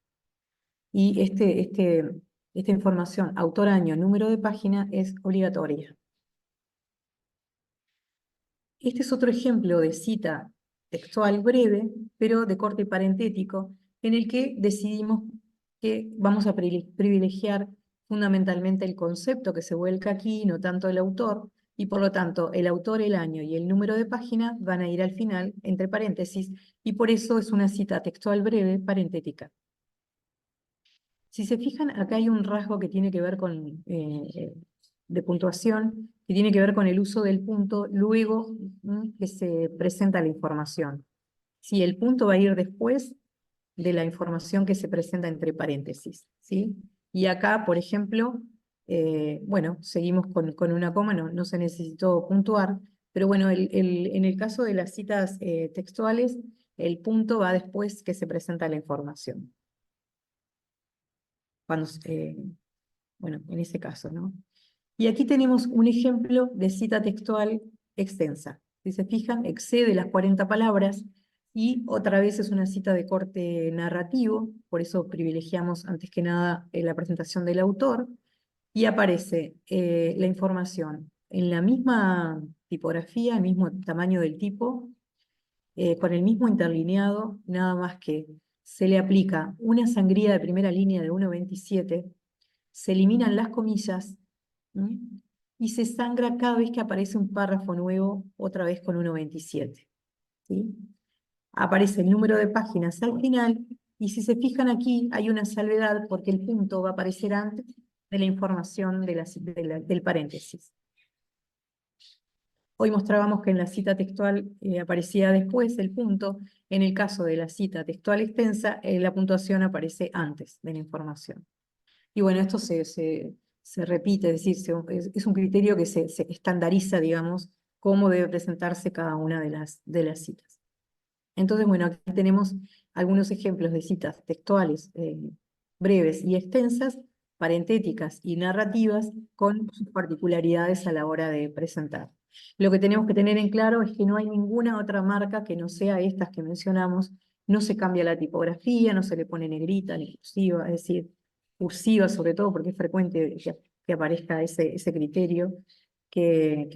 Y esta información, autor, año, número de página, es obligatoria. Este es otro ejemplo de cita textual breve, pero de corte parentético, en el que decidimos que vamos a privilegiar fundamentalmente el concepto que se vuelca aquí, no tanto el autor, y por lo tanto el autor, el año y el número de página van a ir al final entre paréntesis, y por eso es una cita textual breve parentética. Si se fijan, acá hay un rasgo que tiene que ver con, de puntuación, que tiene que ver con el uso del punto luego que se presenta la información. Si el punto va a ir después de la información que se presenta entre paréntesis, ¿sí? Y acá, por ejemplo, bueno, seguimos con una coma, no se necesitó puntuar, pero bueno, en el caso de las citas textuales, el punto va después que se presenta la información. Cuando, bueno, en ese caso, ¿no? Y aquí tenemos un ejemplo de cita textual extensa. Si se fijan, excede las 40 palabras y otra vez es una cita de corte narrativo, por eso privilegiamos antes que nada la presentación del autor, y aparece la información en la misma tipografía, el mismo tamaño del tipo, con el mismo interlineado, nada más que se le aplica una sangría de primera línea de 1.27, se eliminan las comillas, ¿m? Y se sangra cada vez que aparece un párrafo nuevo, otra vez con 1.27, ¿sí? Aparece el número de páginas al final, y si se fijan aquí hay una salvedad porque el punto va a aparecer antes de la información del paréntesis. Hoy mostrábamos que en la cita textual aparecía después el punto. En el caso de la cita textual extensa, la puntuación aparece antes de la información. Y bueno, esto se repite, es decir, es un criterio que se estandariza, digamos, cómo debe presentarse cada una de las citas. Entonces, bueno, aquí tenemos algunos ejemplos de citas textuales breves y extensas, parentéticas y narrativas, con sus particularidades a la hora de presentar. Lo que tenemos que tener en claro es que no hay ninguna otra marca que no sea estas que mencionamos, no se cambia la tipografía, no se le pone negrita ni cursiva, es decir, cursiva sobre todo porque es frecuente que aparezca ese criterio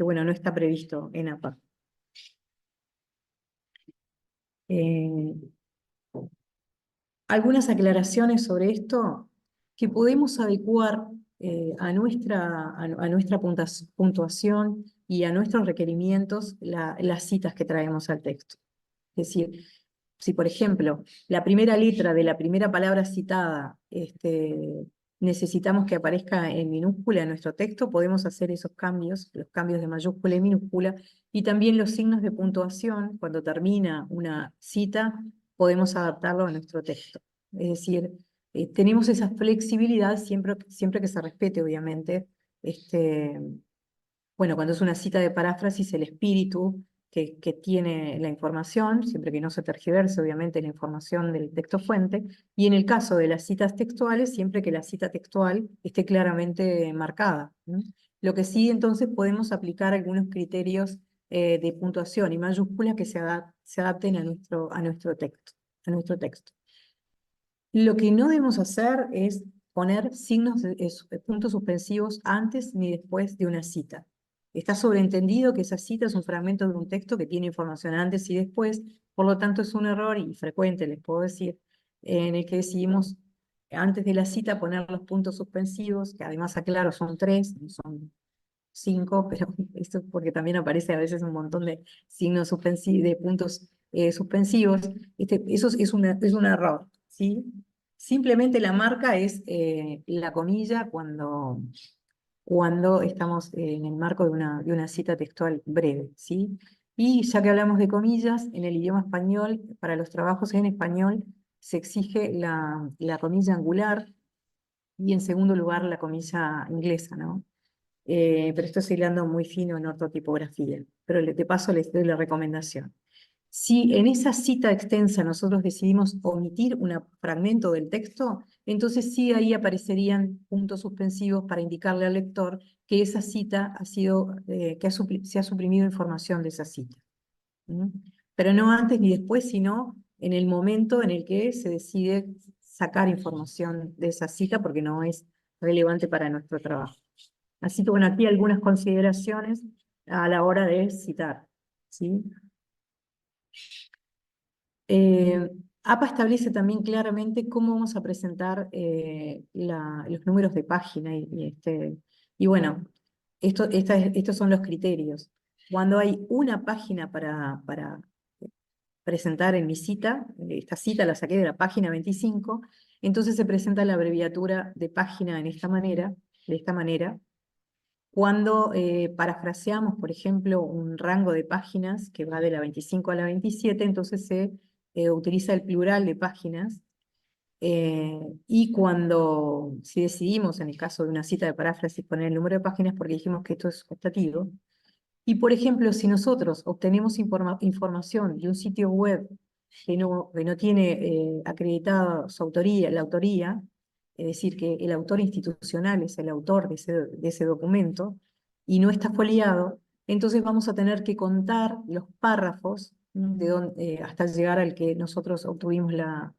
bueno, no está previsto en APA. Eh, Algunas aclaraciones sobre esto que podemos adecuar a nuestra puntuación y a nuestros requerimientos las citas que traemos al texto. Es decir, si por ejemplo la primera letra de la primera palabra citada necesitamos que aparezca en minúscula en nuestro texto, podemos hacer esos cambios, los cambios de mayúscula y minúscula, y también los signos de puntuación, cuando termina una cita, podemos adaptarlo a nuestro texto. Es decir, tenemos esa flexibilidad siempre que se respete, obviamente, bueno, cuando es una cita de paráfrasis, el espíritu que tiene la información, siempre que no se tergiverse, obviamente, la información del texto fuente, y en el caso de las citas textuales, siempre que la cita textual esté claramente marcada, ¿no? Lo que sí, entonces, podemos aplicar algunos criterios de puntuación y mayúsculas que se adapten a nuestro texto. Lo que no debemos hacer es poner puntos suspensivos antes ni después de una cita. Está sobreentendido que esa cita es un fragmento de un texto que tiene información antes y después, por lo tanto es un error, y frecuente les puedo decir, en el que decidimos antes de la cita poner los puntos suspensivos, que además aclaro son 3, no son 5, pero esto es porque también aparece a veces un montón de signos suspensivos, de puntos suspensivos. Eso es un error, ¿sí? Simplemente la marca es la comilla cuando estamos en el marco de una cita textual breve, ¿sí? Y ya que hablamos de comillas, en el idioma español, para los trabajos en español, se exige la comilla angular y en segundo lugar la comilla inglesa, ¿no? Pero esto es hilando muy fino en ortotipografía. Pero de paso les doy la recomendación. Si en esa cita extensa nosotros decidimos omitir un fragmento del texto, entonces sí ahí aparecerían puntos suspensivos para indicarle al lector que esa cita ha sido, se ha suprimido información de esa cita. ¿Mm? Pero no antes ni después, sino en el momento en el que se decide sacar información de esa cita porque no es relevante para nuestro trabajo. Así que bueno, aquí algunas consideraciones a la hora de citar. ¿sí? APA establece también claramente cómo vamos a presentar los números de página y bueno, estos son los criterios. Cuando hay una página para presentar en mi cita, esta cita la saqué de la página 25, entonces se presenta la abreviatura de página de esta manera. Cuando parafraseamos, por ejemplo, un rango de páginas que va de la 25 a la 27, entonces se utiliza el plural de páginas. Y si decidimos, en el caso de una cita de paráfrasis, poner el número de páginas porque dijimos que esto es optativo, y por ejemplo, si nosotros obtenemos información de un sitio web que no tiene acreditada su autoría, la autoría, es decir, que el autor institucional es el autor de ese documento, y no está foliado, entonces vamos a tener que contar los párrafos hasta llegar al que nosotros obtuvimos la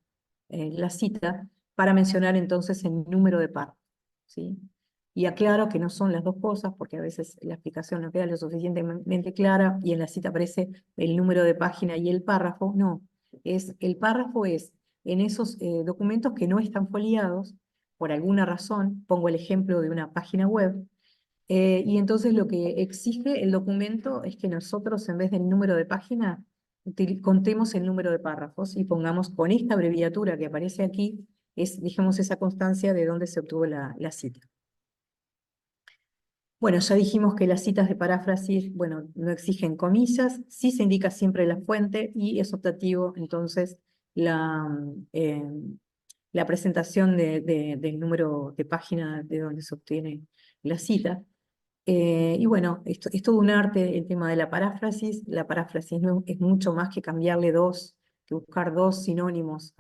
cita, para mencionar entonces el número de párrafos, ¿sí? Y aclaro que no son las dos cosas, porque a veces la explicación no queda lo suficientemente clara y en la cita aparece el número de página y el párrafo. No, el párrafo es en esos documentos que no están foliados, por alguna razón, pongo el ejemplo de una página web, y entonces lo que exige el documento es que nosotros, en vez del número de página, contemos el número de párrafos y pongamos con esta abreviatura que aparece aquí, dijamos, esa constancia de dónde se obtuvo la cita. Bueno, ya dijimos que las citas de paráfrasis, bueno, no exigen comillas, sí se indica siempre la fuente y es optativo, entonces, eh, la presentación del número de página de donde se obtiene la cita. Y bueno, esto es todo un arte el tema de la paráfrasis. La paráfrasis no, es mucho más que buscar dos sinónimos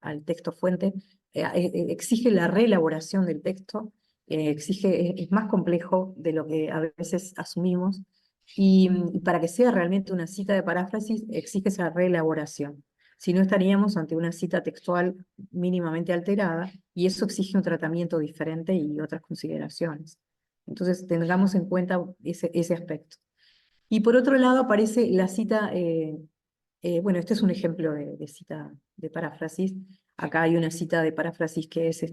al texto fuente. Exige la reelaboración del texto, es más complejo de lo que a veces asumimos. Y para que sea realmente una cita de paráfrasis, exige esa reelaboración. Si no, estaríamos ante una cita textual mínimamente alterada, y eso exige un tratamiento diferente y otras consideraciones. Entonces, tengamos en cuenta ese aspecto. Y por otro lado aparece la cita, bueno, este es un ejemplo de cita de paráfrasis. Acá hay una cita de paráfrasis que es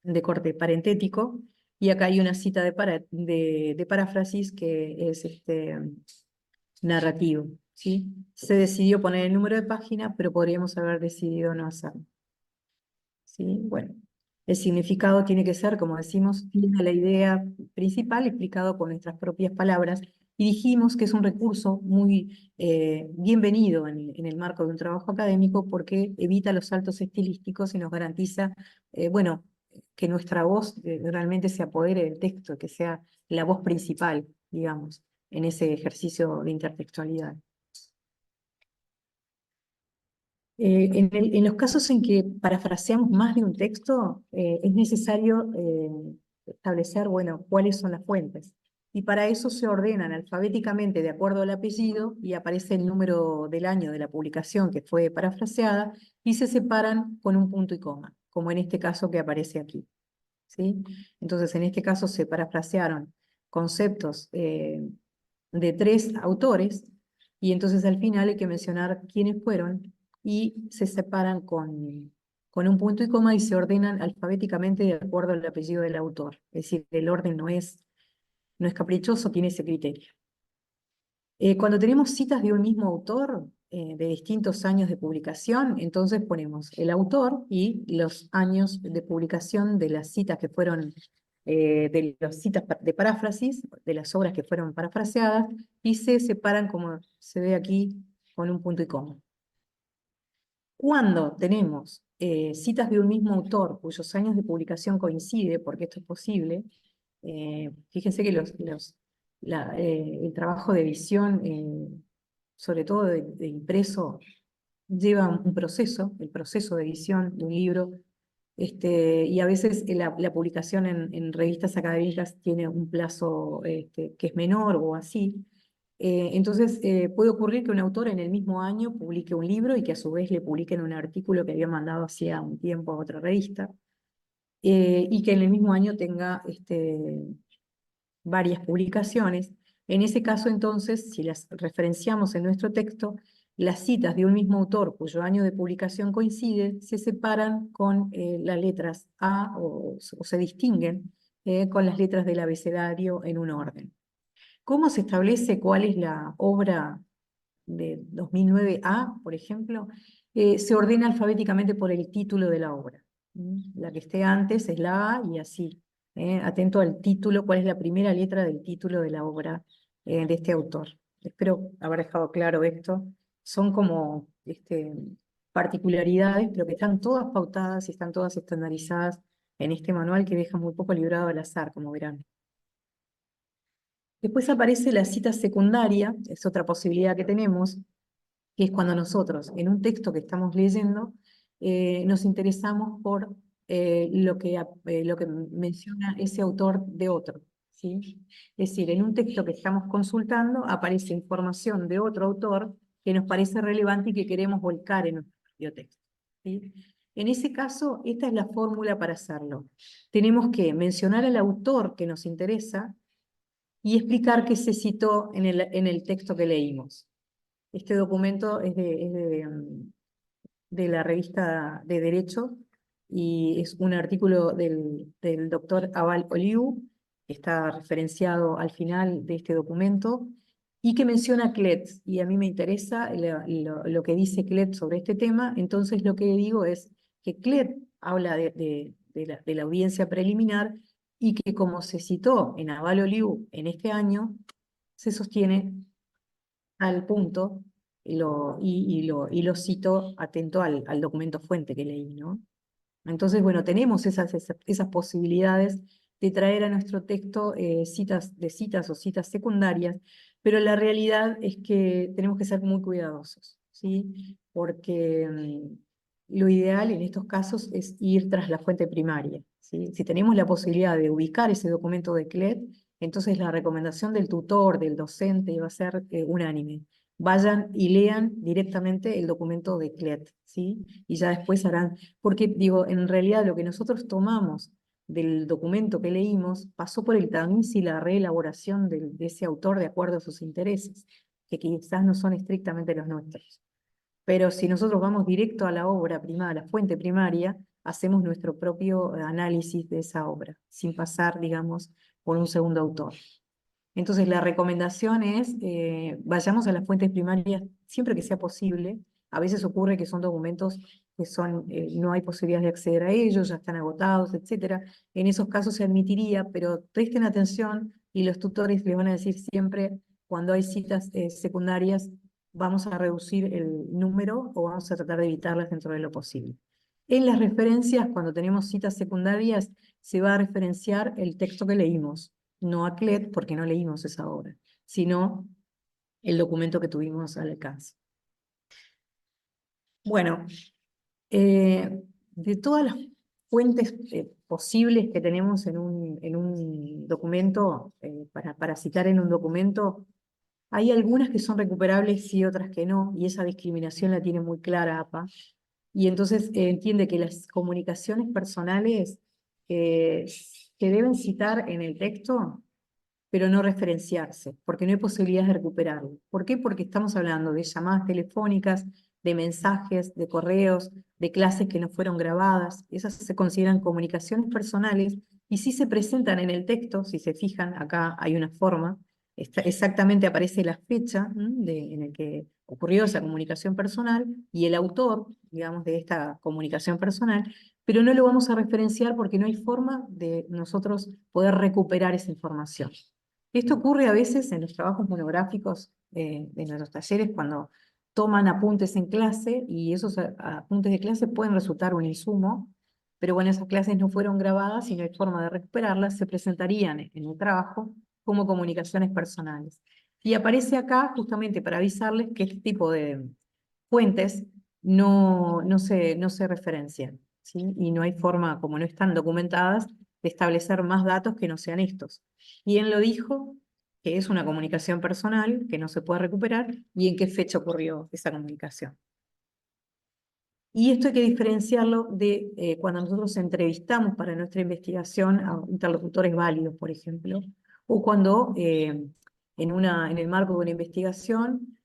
de corte parentético, y acá hay una cita de paráfrasis que es narrativo, ¿sí? Se decidió poner el número de página, pero podríamos haber decidido no hacerlo, ¿sí? Bueno, el significado tiene que ser, como decimos, fiel a la idea principal, explicado con nuestras propias palabras, y dijimos que es un recurso muy bienvenido en el marco de un trabajo académico, porque evita los saltos estilísticos y nos garantiza, bueno, que nuestra voz realmente se apodere del texto, que sea la voz principal, digamos, en ese ejercicio de intertextualidad. En los casos en que parafraseamos más de un texto, es necesario establecer, bueno, cuáles son las fuentes. Y para eso se ordenan alfabéticamente de acuerdo al apellido, y aparece el número del año de la publicación que fue parafraseada, y se separan con un punto y coma, como en este caso que aparece aquí, ¿sí? Entonces, en este caso se parafrasearon conceptos de 3 autores, y entonces al final hay que mencionar quiénes fueron, y se separan con un punto y coma y se ordenan alfabéticamente de acuerdo al apellido del autor. Es decir, el orden no es caprichoso, tiene ese criterio. Cuando tenemos citas de un mismo autor, de distintos años de publicación, entonces ponemos el autor y los años de publicación de las citas que fueron, de las citas de paráfrasis, de las obras que fueron parafraseadas, y se separan, como se ve aquí, con un punto y coma. Cuando tenemos citas de un mismo autor cuyos años de publicación coinciden, porque esto es posible, fíjense que el trabajo de edición, sobre todo de impreso, lleva un proceso, el proceso de edición de un libro, y a veces la publicación en revistas académicas tiene un plazo que es menor o así. Entonces, puede ocurrir que un autor en el mismo año publique un libro y que a su vez le publiquen un artículo que había mandado hacía un tiempo a otra revista, y que en el mismo año tenga varias publicaciones. En ese caso, entonces, si las referenciamos en nuestro texto, las citas de un mismo autor cuyo año de publicación coincide se separan con las letras A o se distinguen con las letras del abecedario en un orden. ¿Cómo se establece cuál es la obra de 2009A, por ejemplo? Se ordena alfabéticamente por el título de la obra. La que esté antes es la A y así. Atento al título, cuál es la primera letra del título de la obra de este autor. Espero haber dejado claro esto. Son como particularidades, pero que están todas pautadas y están todas estandarizadas en este manual que deja muy poco librado al azar, como verán. Después aparece la cita secundaria, es otra posibilidad que tenemos, que es cuando nosotros, en un texto que estamos leyendo, nos interesamos por lo que menciona ese autor de otro, ¿sí? Es decir, en un texto que estamos consultando aparece información de otro autor que nos parece relevante y que queremos volcar en nuestro propio texto, ¿sí? En ese caso, esta es la fórmula para hacerlo. Tenemos que mencionar al autor que nos interesa y explicar qué se citó en el texto que leímos. Este documento es de la revista de Derecho y es un artículo del doctor Aval Oliu, que está referenciado al final de este documento, y que menciona Clet, y a mí me interesa lo que dice Clet sobre este tema. Entonces lo que digo es que Clet habla de la audiencia preliminar y que, como se citó en Aval Oliu en este año, se sostiene al punto y lo cito atento al documento fuente que leí, ¿no? Entonces, bueno, tenemos esas posibilidades de traer a nuestro texto citas o citas secundarias, pero la realidad es que tenemos que ser muy cuidadosos, ¿sí? Porque lo ideal en estos casos es ir tras la fuente primaria, ¿sí? Si tenemos la posibilidad de ubicar ese documento de CLED, entonces la recomendación del tutor, del docente, va a ser unánime. Vayan y lean directamente el documento de CLED, ¿sí? Y ya después harán, porque digo, en realidad lo que nosotros tomamos del documento que leímos pasó por el tamiz y la reelaboración de ese autor de acuerdo a sus intereses, que quizás no son estrictamente los nuestros. Pero si nosotros vamos directo a la obra primaria, a la fuente primaria, hacemos nuestro propio análisis de esa obra, sin pasar, digamos, por un segundo autor. Entonces la recomendación es, vayamos a las fuentes primarias siempre que sea posible. A veces ocurre que son documentos que no hay posibilidad de acceder a ellos, ya están agotados, etc. En esos casos se admitiría, pero presten atención y los tutores les van a decir siempre, cuando hay citas secundarias, vamos a reducir el número o vamos a tratar de evitarlas dentro de lo posible. En las referencias, cuando tenemos citas secundarias, se va a referenciar el texto que leímos, no a CLED porque no leímos esa obra, sino el documento que tuvimos al alcance. Bueno, de todas las fuentes posibles que tenemos en un documento, para citar en un documento, hay algunas que son recuperables y otras que no, y esa discriminación la tiene muy clara APA, y entonces entiende que las comunicaciones personales se deben citar en el texto, pero no referenciarse, porque no hay posibilidad de recuperarlo. ¿Por qué? Porque estamos hablando de llamadas telefónicas, de mensajes, de correos, de clases que no fueron grabadas. Esas se consideran comunicaciones personales y si se presentan en el texto, si se fijan, acá hay una forma, exactamente aparece la fecha en el que ocurrió esa comunicación personal y el autor, digamos, de esta comunicación personal, pero no lo vamos a referenciar porque no hay forma de nosotros poder recuperar esa información. Esto ocurre a veces en los trabajos monográficos de nuestros talleres cuando toman apuntes en clase y esos apuntes de clase pueden resultar un insumo, pero bueno, esas clases no fueron grabadas y no hay forma de recuperarlas, se presentarían en el trabajo como comunicaciones personales. Y aparece acá justamente para avisarles que este tipo de fuentes no se referencian, ¿sí? Y no hay forma, como no están documentadas, de establecer más datos que no sean estos. ¿Quién lo dijo? Que es una comunicación personal, que no se puede recuperar, y en qué fecha ocurrió esa comunicación. Y esto hay que diferenciarlo de cuando nosotros entrevistamos para nuestra investigación a interlocutores válidos, por ejemplo, o cuando en el marco de una investigación,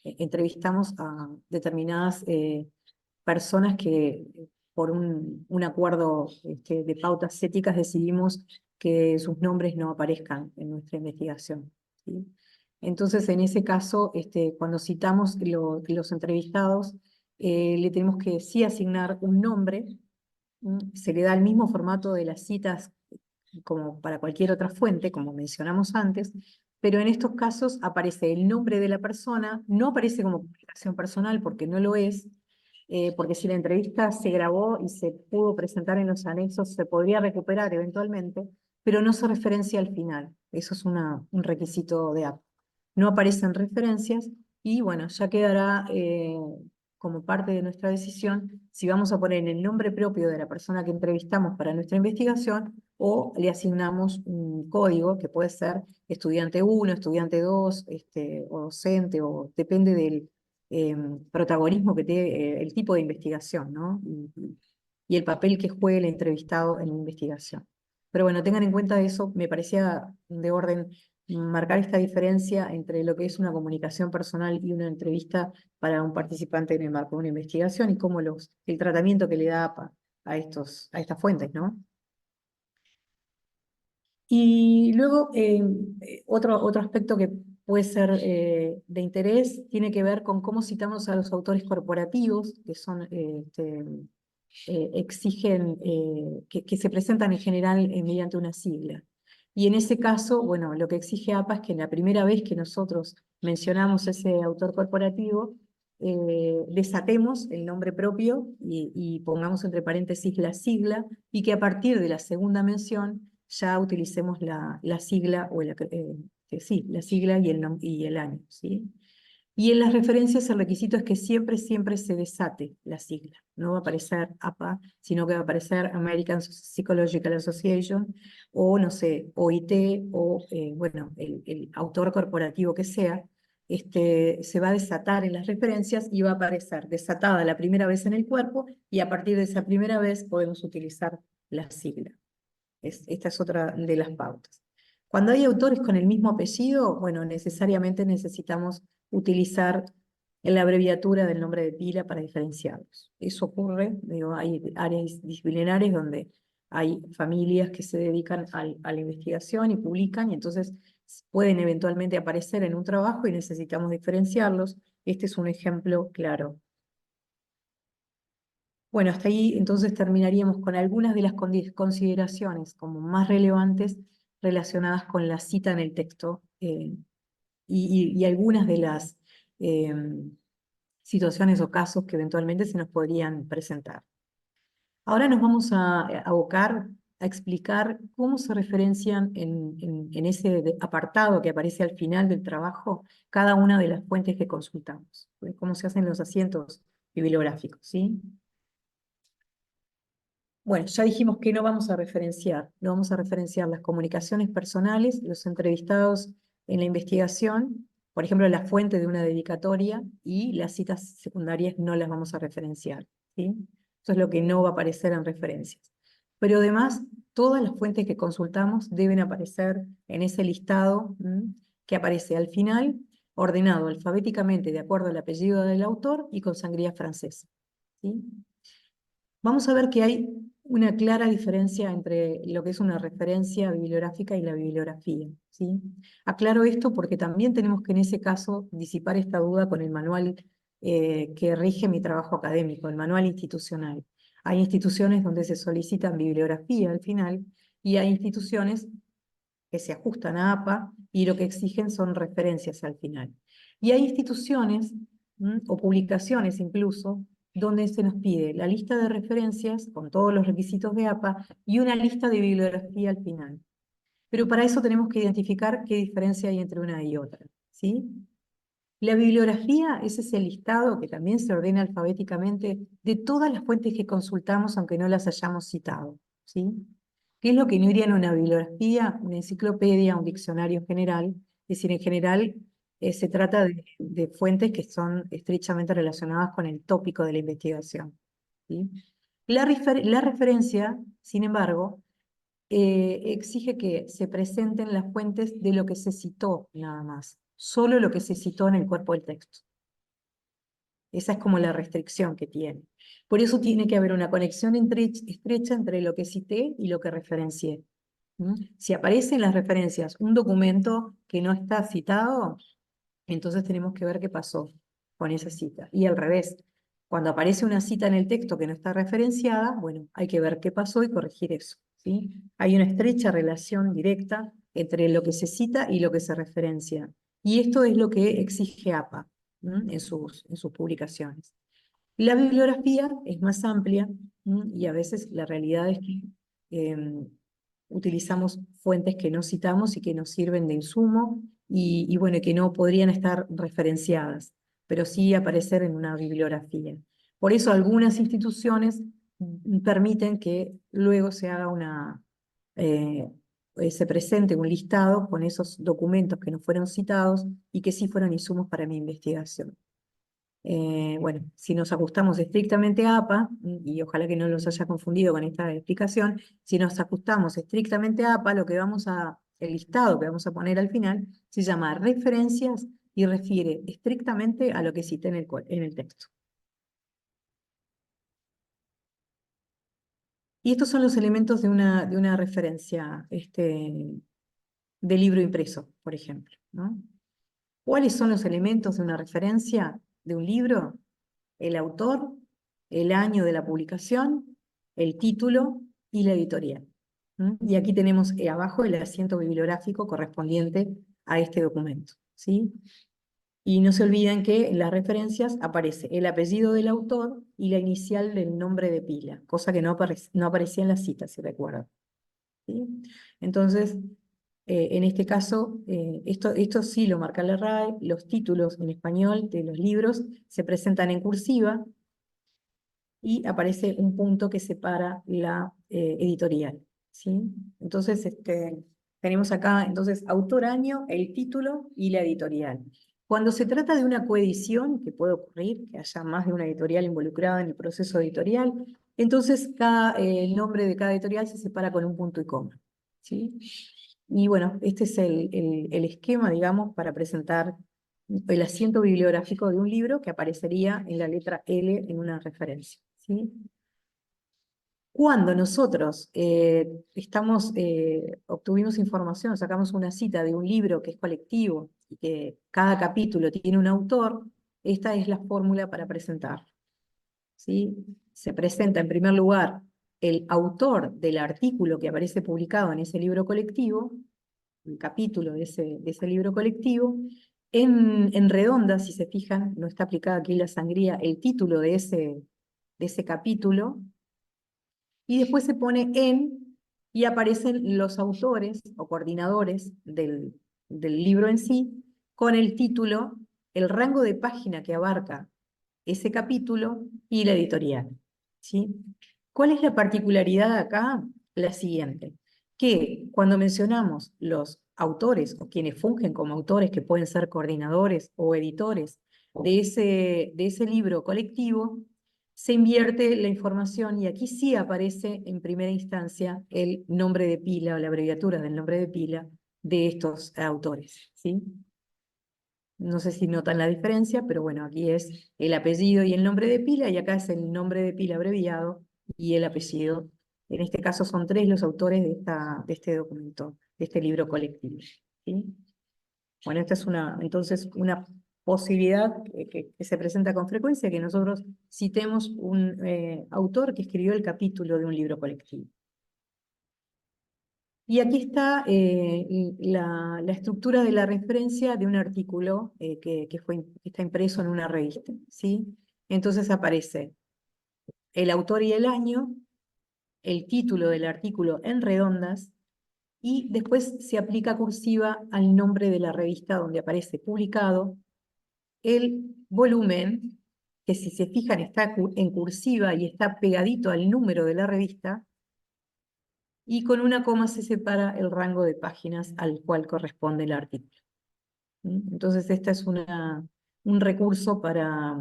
entrevistamos a determinadas personas que por un acuerdo de pautas éticas decidimos que sus nombres no aparezcan en nuestra investigación, ¿sí? Entonces, en ese caso, cuando citamos los entrevistados, le tenemos que sí asignar un nombre. Se le da el mismo formato de las citas como para cualquier otra fuente, como mencionamos antes, pero en estos casos aparece el nombre de la persona, no aparece como publicación personal porque no lo es, porque si la entrevista se grabó y se pudo presentar en los anexos, se podría recuperar eventualmente, pero no se referencia al final. Eso es un requisito de APA. No aparecen referencias y bueno, ya quedará como parte de nuestra decisión si vamos a poner el nombre propio de la persona que entrevistamos para nuestra investigación o le asignamos un código que puede ser estudiante 1, estudiante 2, o docente, o depende del protagonismo que tiene el tipo de investigación, ¿no? Y el papel que juegue el entrevistado en la investigación. Pero bueno, tengan en cuenta eso, me parecía de orden marcar esta diferencia entre lo que es una comunicación personal y una entrevista para un participante en el marco de una investigación y cómo el tratamiento que le da APA a estas fuentes, ¿no? Y luego, otro aspecto que puede ser de interés tiene que ver con cómo citamos a los autores corporativos, que son, exigen, que se presentan en general mediante una sigla. Y en ese caso, bueno, lo que exige APA es que la primera vez que nosotros mencionamos ese autor corporativo, desatemos el nombre propio y pongamos entre paréntesis la sigla, y que a partir de la segunda mención ya utilicemos la sigla, sí, la sigla y el año, ¿sí? Y en las referencias el requisito es que siempre se desate la sigla. No va a aparecer APA, sino que va a aparecer American Psychological Association, o no sé, OIT, o bueno, el autor corporativo que sea. Se va a desatar en las referencias y va a aparecer desatada la primera vez en el cuerpo, y a partir de esa primera vez podemos utilizar la sigla. Esta es otra de las pautas. Cuando hay autores con el mismo apellido, bueno, necesariamente necesitamos utilizar la abreviatura del nombre de pila para diferenciarlos. Eso ocurre, digo, hay áreas disciplinares donde hay familias que se dedican a la investigación y publican, y entonces pueden eventualmente aparecer en un trabajo y necesitamos diferenciarlos. Este es un ejemplo claro. Bueno, hasta ahí entonces terminaríamos con algunas de las consideraciones como más relevantes relacionadas con la cita en el texto, y algunas de las situaciones o casos que eventualmente se nos podrían presentar. Ahora nos vamos a abocar a explicar cómo se referencian en ese apartado que aparece al final del trabajo cada una de las fuentes que consultamos, cómo se hacen los asientos bibliográficos, ¿sí? Bueno, ya dijimos que no vamos a referenciar, no vamos a referenciar las comunicaciones personales, los entrevistados en la investigación, por ejemplo, la fuente de una dedicatoria, y las citas secundarias no las vamos a referenciar, ¿sí? Eso es lo que no va a aparecer en referencias. Pero además, todas las fuentes que consultamos deben aparecer en ese listado, que aparece al final, ordenado alfabéticamente de acuerdo al apellido del autor y con sangría francesa, ¿sí? Vamos a ver que hay una clara diferencia entre lo que es una referencia bibliográfica y la bibliografía, ¿sí? Aclaro esto porque también tenemos que en ese caso disipar esta duda con el manual que rige mi trabajo académico, el manual institucional. Hay instituciones donde se solicitan bibliografía al final, y hay instituciones que se ajustan a APA y lo que exigen son referencias al final. Y hay instituciones, o publicaciones incluso, donde se nos pide la lista de referencias con todos los requisitos de APA y una lista de bibliografía al final. Pero para eso tenemos que identificar qué diferencia hay entre una y otra, ¿sí? La bibliografía es ese listado que también se ordena alfabéticamente de todas las fuentes que consultamos, aunque no las hayamos citado, ¿sí? ¿Qué es lo que no iría en una bibliografía? Una enciclopedia, un diccionario en general. Es decir, en general se trata de fuentes que son estrechamente relacionadas con el tópico de la investigación, ¿sí? La referencia, sin embargo, exige que se presenten las fuentes de lo que se citó nada más, solo lo que se citó en el cuerpo del texto. Esa es como la restricción que tiene. Por eso tiene que haber una conexión estrecha entre lo que cité y lo que referencié. ¿Mm? Si aparece en las referencias un documento que no está citado, entonces tenemos que ver qué pasó con esa cita. Y al revés, cuando aparece una cita en el texto que no está referenciada, bueno, hay que ver qué pasó y corregir eso, ¿sí? Hay una estrecha relación directa entre lo que se cita y lo que se referencia. Y esto es lo que exige APA, en sus publicaciones. La bibliografía es más amplia, y a veces la realidad es que utilizamos fuentes que no citamos y que nos sirven de insumo y bueno, que no podrían estar referenciadas, pero sí aparecer en una bibliografía. Por eso algunas instituciones permiten que luego se haga se presente un listado con esos documentos que no fueron citados y que sí fueron insumos para mi investigación. Bueno, si nos ajustamos estrictamente a APA, y ojalá que no los haya confundido con esta explicación, si nos ajustamos estrictamente a APA, el listado que vamos a poner al final se llama referencias y refiere estrictamente a lo que cité en el texto. Y estos son los elementos de una referencia de libro impreso, por ejemplo, ¿no? ¿Cuáles son los elementos de una referencia de un libro? El autor, el año de la publicación, el título y la editorial. Y aquí tenemos abajo el asiento bibliográfico correspondiente a este documento, ¿sí? Y no se olviden que en las referencias aparece el apellido del autor y la inicial del nombre de pila, cosa que no aparecía en la cita, si recuerdan, ¿sí? Entonces, en este caso, esto sí lo marca la RAE, los títulos en español de los libros se presentan en cursiva, y aparece un punto que separa la editorial, ¿sí? Entonces, tenemos acá, entonces, autor, año, el título y la editorial. Cuando se trata de una coedición, que puede ocurrir, que haya más de una editorial involucrada en el proceso editorial, entonces el nombre de cada editorial se separa con un punto y coma, ¿sí? Y bueno, este es el esquema, digamos, para presentar el asiento bibliográfico de un libro que aparecería en la letra L en una referencia, ¿sí? Cuando nosotros obtuvimos información, sacamos una cita de un libro que es colectivo y que cada capítulo tiene un autor, esta es la fórmula para presentar, ¿sí? Se presenta en primer lugar el autor del artículo que aparece publicado en ese libro colectivo, el capítulo de ese libro colectivo. En redonda, si se fijan, no está aplicada aquí la sangría, el título de ese capítulo, y después se pone en, y aparecen los autores o coordinadores del libro en sí, con el título, el rango de página que abarca ese capítulo y la editorial, ¿sí? ¿Cuál es la particularidad acá? La siguiente, que cuando mencionamos los autores o quienes fungen como autores, que pueden ser coordinadores o editores de ese libro colectivo, se invierte la información y aquí sí aparece en primera instancia el nombre de pila o la abreviatura del nombre de pila de estos autores, ¿sí? No sé si notan la diferencia, pero bueno, aquí es el apellido y el nombre de pila, y acá es el nombre de pila abreviado y el apellido. En este caso son tres los autores de este documento, de este libro colectivo, ¿sí? Bueno, esta es entonces una posibilidad que se presenta con frecuencia, que nosotros citemos un autor que escribió el capítulo de un libro colectivo. Y aquí está la estructura de la referencia de un artículo que está impreso en una revista, ¿sí? Entonces aparece el autor y el año, el título del artículo en redondas, y después se aplica cursiva al nombre de la revista donde aparece publicado, el volumen, que si se fijan está en cursiva y está pegadito al número de la revista, y con una coma se separa el rango de páginas al cual corresponde el artículo. Entonces, este es un recurso para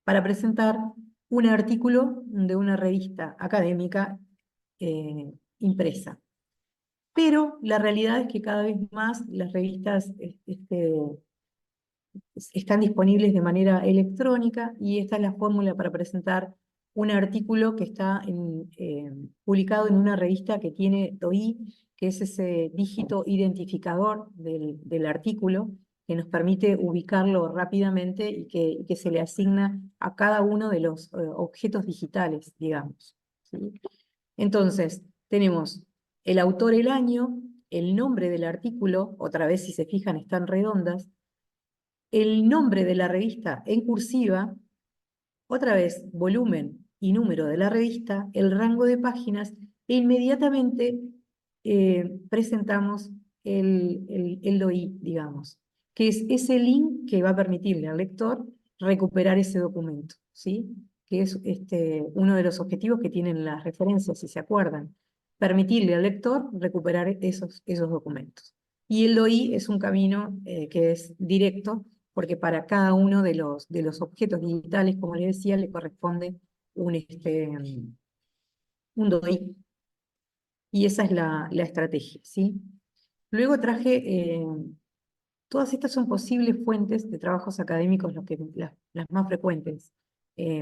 presentar un artículo de una revista académica impresa, pero la realidad es que cada vez más las revistas están disponibles de manera electrónica y esta es la fórmula para presentar un artículo que está publicado en una revista que tiene DOI, que es ese dígito identificador del artículo, que nos permite ubicarlo rápidamente y que se le asigna a cada uno de los objetos digitales, digamos, ¿sí? Entonces, tenemos el autor, el año, el nombre del artículo, otra vez si se fijan están redondas, el nombre de la revista en cursiva, otra vez volumen y número de la revista, el rango de páginas, e inmediatamente presentamos el DOI, digamos, que es ese link que va a permitirle al lector recuperar ese documento, ¿sí? Que es uno de los objetivos que tienen las referencias, si se acuerdan, permitirle al lector recuperar esos documentos. Y el DOI es un camino que es directo, porque para cada uno de los objetos digitales, como les decía, le corresponde un DOI. Y esa es la estrategia, ¿sí? Luego traje, todas estas son posibles fuentes de trabajos académicos, las más frecuentes,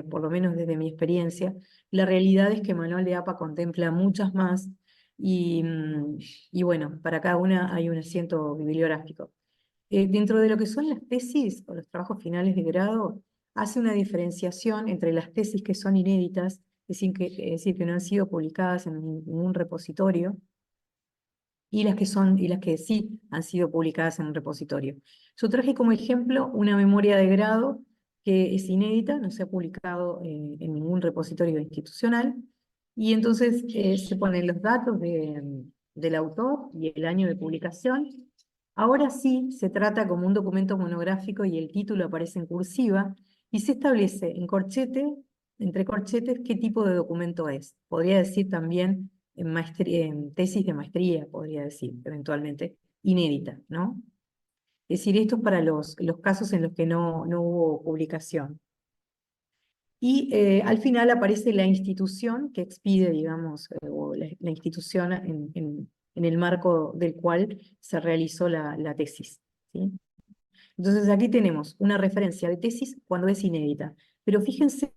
por lo menos desde mi experiencia. La realidad es que Manual de APA contempla muchas más, y bueno, para cada una hay un asiento bibliográfico. Dentro de lo que son las tesis o los trabajos finales de grado, hace una diferenciación entre las tesis que son inéditas, es decir, que no han sido publicadas en ningún repositorio, y las que sí han sido publicadas en un repositorio. Yo traje como ejemplo una memoria de grado que es inédita, no se ha publicado en ningún repositorio institucional, y entonces se ponen los datos del autor y el año de publicación. Ahora sí se trata como un documento monográfico y el título aparece en cursiva, y se establece en corchete, entre corchetes, qué tipo de documento es. Podría decir también en tesis de maestría, podría decir, eventualmente, inédita, ¿no? Es decir, esto es para los casos en los que no hubo publicación. Y al final aparece la institución que expide, digamos, o la institución en el marco del cual se realizó la tesis, ¿sí? Entonces aquí tenemos una referencia de tesis cuando es inédita, pero fíjense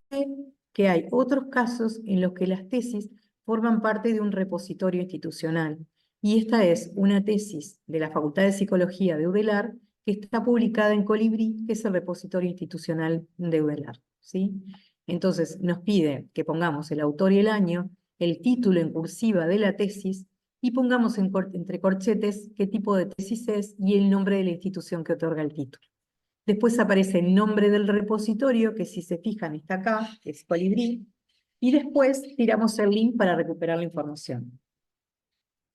que hay otros casos en los que las tesis forman parte de un repositorio institucional, y esta es una tesis de la Facultad de Psicología de UDELAR que está publicada en Colibrí, que es el repositorio institucional de UDELAR, ¿sí? Entonces nos pide que pongamos el autor y el año, el título en cursiva de la tesis, y pongamos entre corchetes qué tipo de tesis es y el nombre de la institución que otorga el título. Después aparece el nombre del repositorio, que si se fijan está acá, que es Colibrí, y después tiramos el link para recuperar la información.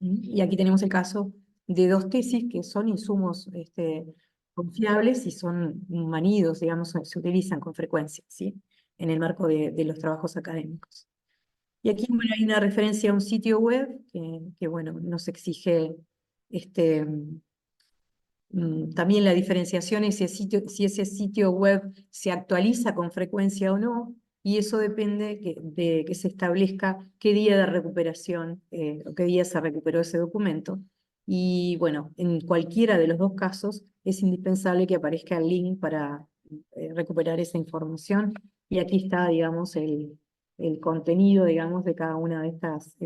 Y aquí tenemos el caso de dos tesis que son insumos confiables y son manidos, digamos, se utilizan con frecuencia, ¿sí? En el marco de los trabajos académicos. Y aquí, bueno, hay una referencia a un sitio web que bueno, nos exige también la diferenciación es si ese sitio web se actualiza con frecuencia o no, y eso depende de que se establezca qué día de recuperación o qué día se recuperó ese documento. Y bueno, en cualquiera de los dos casos es indispensable que aparezca el link para recuperar esa información. Y aquí está, digamos, el contenido, digamos, de cada una de estas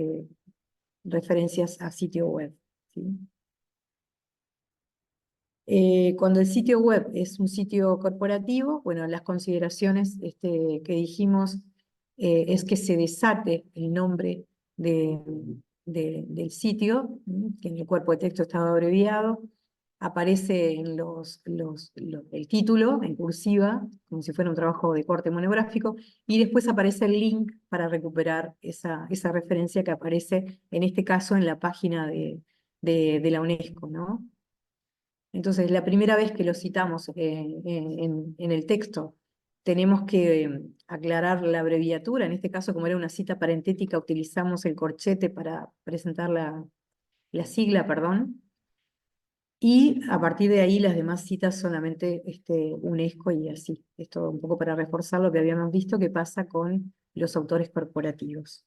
referencias a sitio web, ¿sí? Cuando el sitio web es un sitio corporativo, bueno, las consideraciones que dijimos es que se desate el nombre del sitio, que en el cuerpo de texto estaba abreviado, aparece en el título en cursiva, como si fuera un trabajo de corte monográfico, y después aparece el link para recuperar esa referencia que aparece, en este caso, en la página de la UNESCO, ¿no? Entonces, la primera vez que lo citamos en el texto, tenemos que aclarar la abreviatura. En este caso, como era una cita parentética, utilizamos el corchete para presentar la sigla, perdón. Y a partir de ahí, las demás citas solamente UNESCO y así. Esto un poco para reforzar lo que habíamos visto que pasa con los autores corporativos.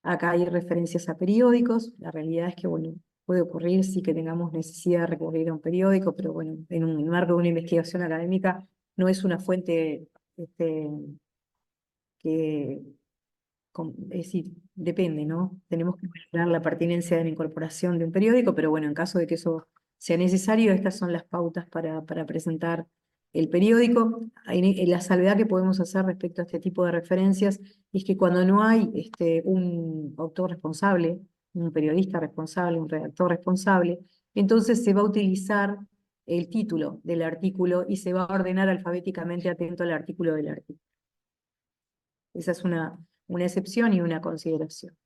Acá hay referencias a periódicos. La realidad es que, bueno, puede ocurrir sí que tengamos necesidad de recurrir a un periódico, pero bueno, en un marco de una investigación académica no es una fuente que, es decir, depende, ¿no? Tenemos que valorar la pertinencia de la incorporación de un periódico, pero bueno, en caso de que eso sea necesario, estas son las pautas para presentar el periódico. La salvedad que podemos hacer respecto a este tipo de referencias es que cuando no hay un autor responsable, un periodista responsable, un redactor responsable, entonces se va a utilizar el título del artículo y se va a ordenar alfabéticamente atento al artículo del artículo. Esa es una excepción y una consideración.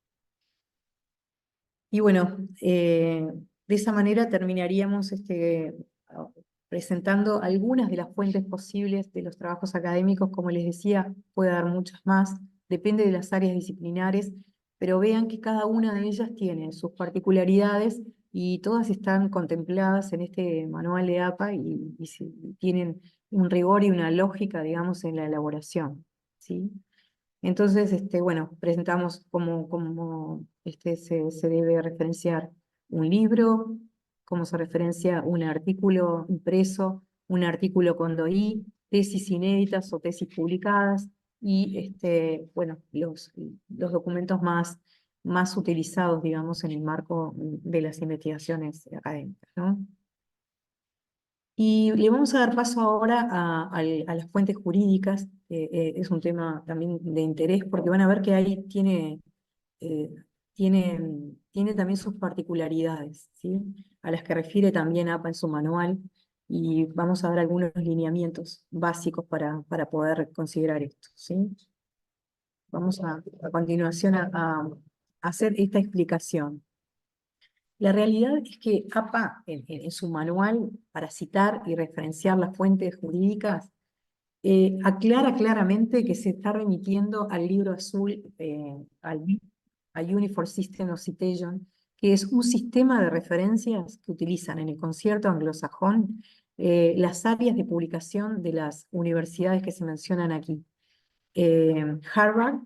Y bueno, de esa manera terminaríamos presentando algunas de las fuentes posibles de los trabajos académicos. Como les decía, puede haber muchas más, depende de las áreas disciplinares, pero vean que cada una de ellas tiene sus particularidades y todas están contempladas en este manual de APA y tienen un rigor y una lógica, digamos, en la elaboración, ¿sí? Entonces, bueno, presentamos cómo se debe referenciar un libro, cómo se referencia un artículo impreso, un artículo con DOI, tesis inéditas o tesis publicadas, y bueno, los documentos más utilizados, digamos, en el marco de las investigaciones académicas, ¿no? Y le vamos a dar paso ahora a las fuentes jurídicas, que es un tema también de interés, porque van a ver que ahí eh, tiene también sus particularidades, ¿sí? A las que refiere también APA en su manual, y vamos a dar algunos lineamientos básicos para poder considerar esto, ¿sí? Vamos a continuación a hacer esta explicación. La realidad es que APA, en su manual, para citar y referenciar las fuentes jurídicas, aclara claramente que se está remitiendo al libro azul, al Uniform System of Citation, que es un sistema de referencias que utilizan en el concierto anglosajón las áreas de publicación de las universidades que se mencionan aquí. Harvard,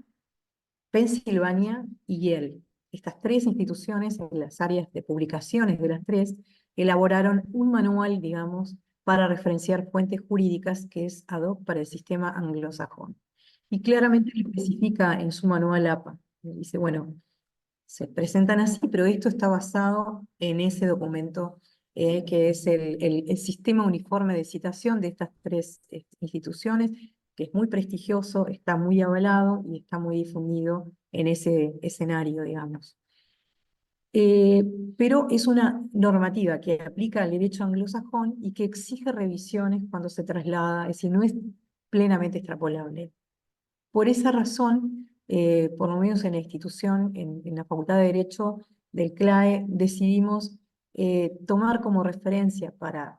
Pensilvania y Yale. Estas tres instituciones, en las áreas de publicaciones de las tres, elaboraron un manual, digamos, para referenciar fuentes jurídicas que es ad hoc para el sistema anglosajón. Y claramente lo especifica en su manual APA. Dice, bueno, se presentan así, pero esto está basado en ese documento que es el sistema uniforme de citación de estas tres instituciones, que es muy prestigioso, está muy avalado y está muy difundido en ese escenario, digamos. Pero es una normativa que aplica al derecho anglosajón y que exige revisiones cuando se traslada, es decir, no es plenamente extrapolable. Por esa razón, por lo menos en la institución, en la Facultad de Derecho del CLAE, decidimos tomar como referencia para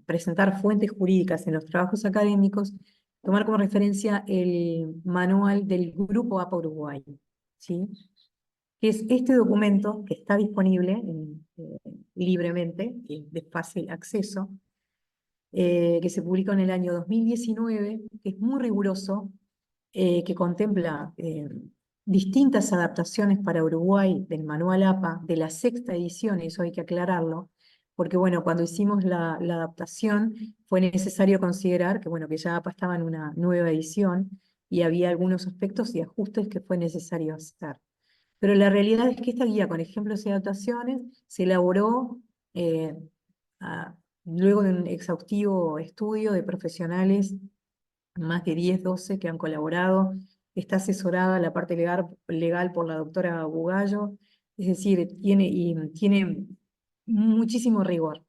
presentar fuentes jurídicas en los trabajos académicos, tomar como referencia el manual del Grupo APA Uruguay, ¿sí? Que es este documento que está disponible libremente, de fácil acceso, que se publicó en el año 2019, que es muy riguroso, que contempla distintas adaptaciones para Uruguay del Manual APA de la sexta edición, y eso hay que aclararlo, porque bueno, cuando hicimos la adaptación fue necesario considerar que bueno, que ya APA estaba en una nueva edición y había algunos aspectos y ajustes que fue necesario hacer. Pero la realidad es que esta guía con ejemplos y adaptaciones se elaboró eh, a- luego de un exhaustivo estudio de profesionales, más de 10, 12 que han colaborado. Está asesorada la parte legal por la doctora Bugallo, es decir, tiene muchísimo rigor.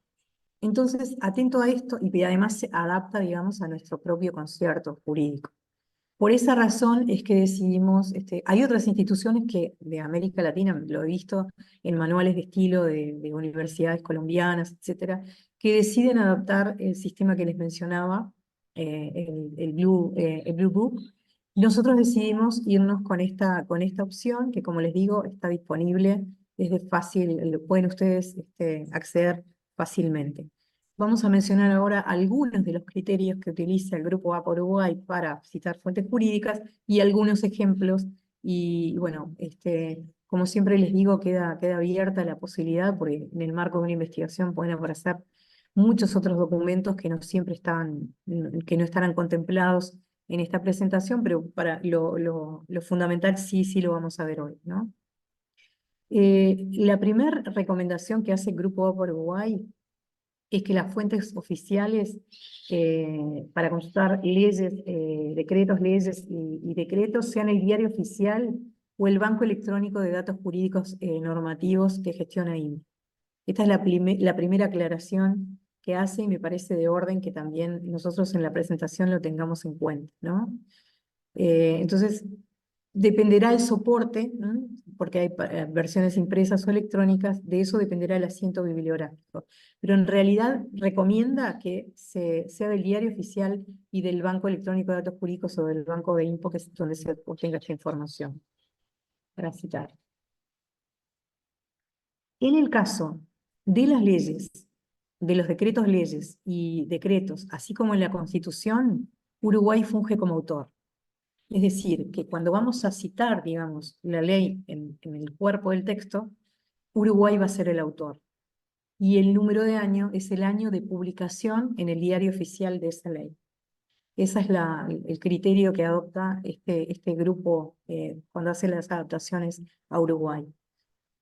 Entonces, atento a esto y además se adapta, digamos, a nuestro propio concierto jurídico. Por esa razón es que decidimos, hay otras instituciones que de América Latina, lo he visto en manuales de estilo de universidades colombianas, etcétera, que deciden adaptar el sistema que les mencionaba, el Blue Book. Nosotros decidimos irnos con esta opción, que como les digo, está disponible, es de fácil, lo pueden ustedes acceder fácilmente. Vamos a mencionar ahora algunos de los criterios que utiliza el Grupo APA Uruguay para citar fuentes jurídicas y algunos ejemplos Y bueno, como siempre les digo, queda abierta la posibilidad, porque en el marco de una investigación pueden aparecer muchos otros documentos que no siempre estaban, que no estarán contemplados en esta presentación, pero para lo fundamental sí lo vamos a ver hoy, ¿no? La primera recomendación que hace el Grupo OPA Uruguay es que las fuentes oficiales para consultar leyes, decretos, leyes y decretos sean el diario oficial o el banco electrónico de datos jurídicos normativos que gestiona INE. Esta es la primera aclaración que hace y me parece de orden que también nosotros en la presentación lo tengamos en cuenta, ¿no? Entonces, dependerá el soporte, ¿no? Porque hay versiones impresas o electrónicas, de eso dependerá el asiento bibliográfico. Pero en realidad recomienda que sea del diario oficial y del Banco Electrónico de Datos Jurídicos o del Banco de INPO, que es donde se obtenga esta información, para citar. En el caso de las leyes, de los decretos leyes y decretos, así como en la Constitución, Uruguay funge como autor. Es decir, que cuando vamos a citar, digamos, la ley en el cuerpo del texto, Uruguay va a ser el autor. Y el número de año es el año de publicación en el diario oficial de esa ley. Ese es el criterio que adopta este grupo cuando hace las adaptaciones a Uruguay.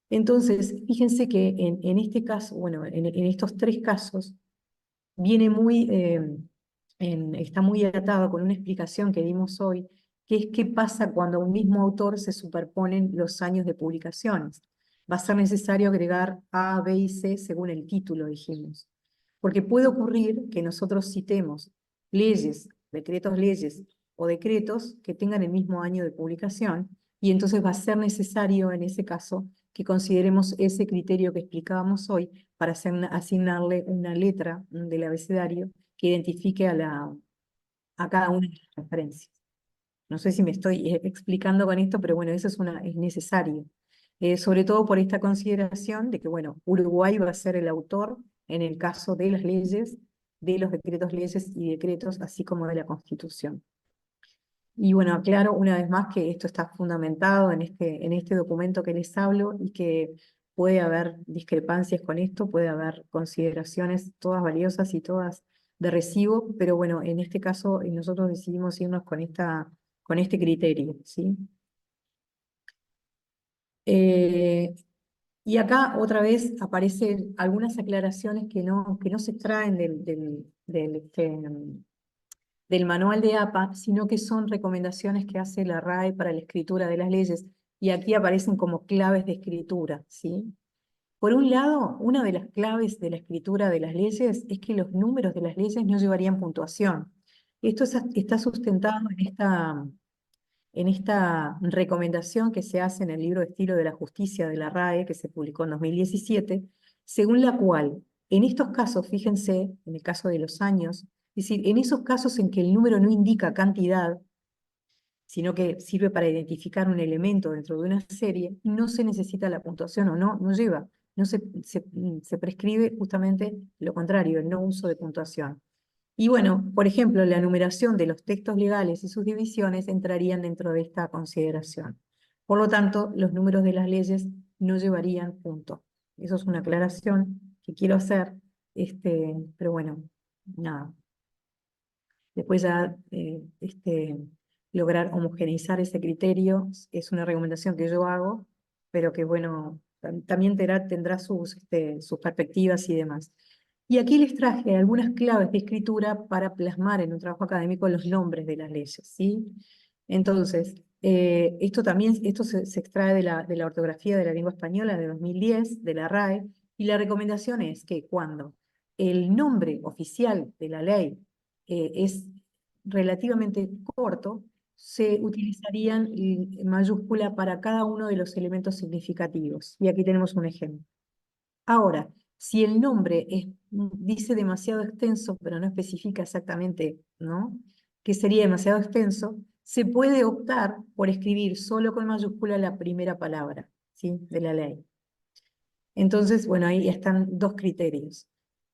Entonces, fíjense que en este caso, bueno, en estos tres casos, viene está muy atado con una explicación que dimos hoy, que es qué pasa cuando a un mismo autor se superponen los años de publicaciones. Va a ser necesario agregar A, B y C según el título, dijimos. Porque puede ocurrir que nosotros citemos leyes, decretos leyes o decretos que tengan el mismo año de publicación, y entonces va a ser necesario en ese caso que consideremos ese criterio que explicábamos hoy para asignarle una letra del abecedario que identifique a cada una de las referencias. No sé si me estoy explicando con esto, pero bueno, eso es necesario. Sobre todo por esta consideración de que, bueno, Uruguay va a ser el autor en el caso de las leyes, de los decretos leyes y decretos, así como de la Constitución. Y bueno, aclaro una vez más que esto está fundamentado en este documento que les hablo y que puede haber discrepancias con esto, puede haber consideraciones todas valiosas y todas de recibo, pero bueno, en este caso nosotros decidimos irnos con este criterio, ¿sí? Y acá otra vez aparecen algunas aclaraciones que no se extraen del manual de APA, sino que son recomendaciones que hace la RAE para la escritura de las leyes, y aquí aparecen como claves de escritura, ¿sí? Por un lado, una de las claves de la escritura de las leyes es que los números de las leyes no llevarían puntuación. Esto está sustentado en esta recomendación que se hace en el libro de Estilo de la Justicia de la RAE, que se publicó en 2017, según la cual, en estos casos, fíjense, en el caso de los años, es decir, en esos casos en que el número no indica cantidad, sino que sirve para identificar un elemento dentro de una serie, no se necesita la puntuación o no lleva, no se prescribe justamente lo contrario, el no uso de puntuación. Y bueno, por ejemplo, la numeración de los textos legales y sus divisiones entrarían dentro de esta consideración. Por lo tanto, los números de las leyes no llevarían punto. Eso es una aclaración que quiero hacer, pero bueno, nada. Después ya lograr homogeneizar ese criterio es una recomendación que yo hago, pero que bueno, también tendrá sus perspectivas y demás. Y aquí les traje algunas claves de escritura para plasmar en un trabajo académico los nombres de las leyes, ¿sí? Entonces, esto se extrae de la ortografía de la lengua española de 2010, de la RAE, y la recomendación es que cuando el nombre oficial de la ley es relativamente corto, se utilizarían mayúscula para cada uno de los elementos significativos. Y aquí tenemos un ejemplo. Ahora, si el nombre dice demasiado extenso, pero no especifica exactamente, ¿no?, que sería demasiado extenso, se puede optar por escribir solo con mayúscula la primera palabra, ¿sí?, de la ley. Entonces, bueno, ahí están dos criterios.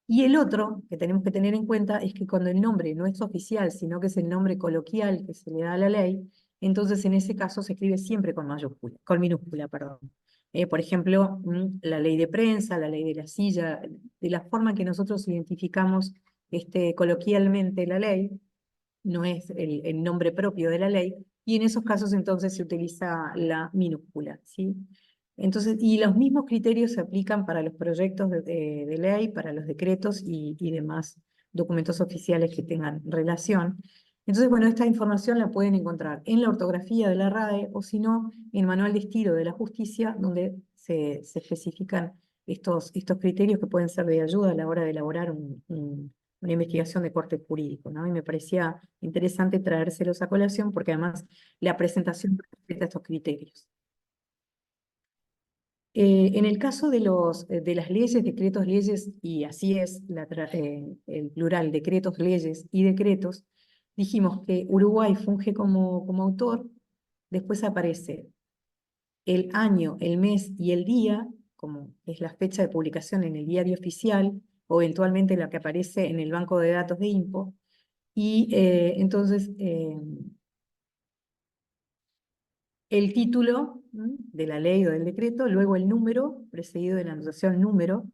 Y el otro que tenemos que tener en cuenta es que cuando el nombre no es oficial, sino que es el nombre coloquial que se le da a la ley, entonces en ese caso se escribe siempre con mayúscula, con minúscula, perdón. Por ejemplo, la ley de prensa, la ley de la silla, de la forma que nosotros identificamos coloquialmente la ley, no es el nombre propio de la ley, y en esos casos entonces se utiliza la minúscula, ¿sí? Entonces, y los mismos criterios se aplican para los proyectos de ley, para los decretos y demás documentos oficiales que tengan relación. Entonces, bueno, esta información la pueden encontrar en la ortografía de la RAE o si no, en el Manual de Estilo de la Justicia, donde se especifican estos criterios que pueden ser de ayuda a la hora de elaborar una investigación de corte jurídico, ¿no? Y me parecía interesante traérselos a colación porque además la presentación respeta estos criterios. En el caso de las leyes, decretos, leyes, y así es el plural, decretos, leyes y decretos, dijimos que Uruguay funge como autor, después aparece el año, el mes y el día, como es la fecha de publicación en el diario oficial, o eventualmente la que aparece en el banco de datos de INPO, y entonces el título de la ley o del decreto, luego el número, precedido de la anotación número,